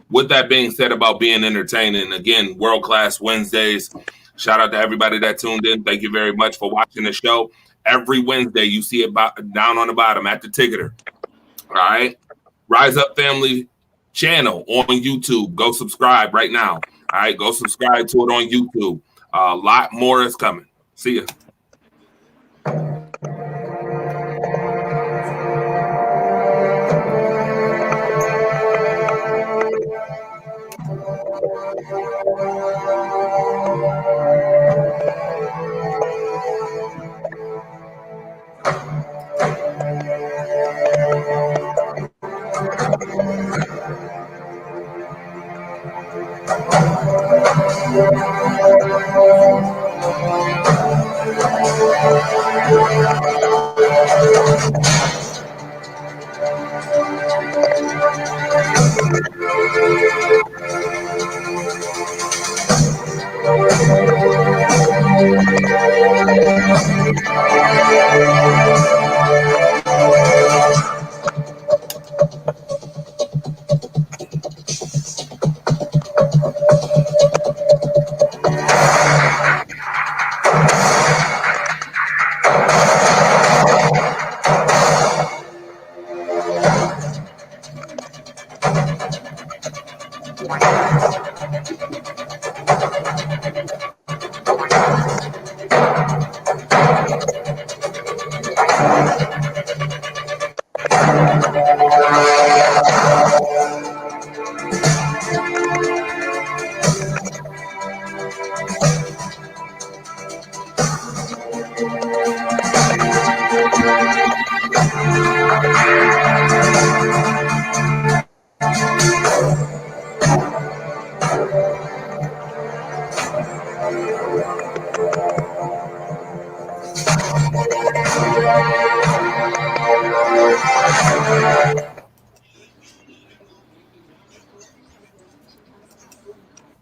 With that being said about being entertaining, again, World Class Wednesdays. Shout out to everybody that tuned in. Thank you very much for watching the show. Every Wednesday, you see it down on the bottom at the ticketer. All right. Rise Up Family channel on YouTube. Go subscribe right now. All right. Go subscribe to it on YouTube. A lot more is coming. See ya.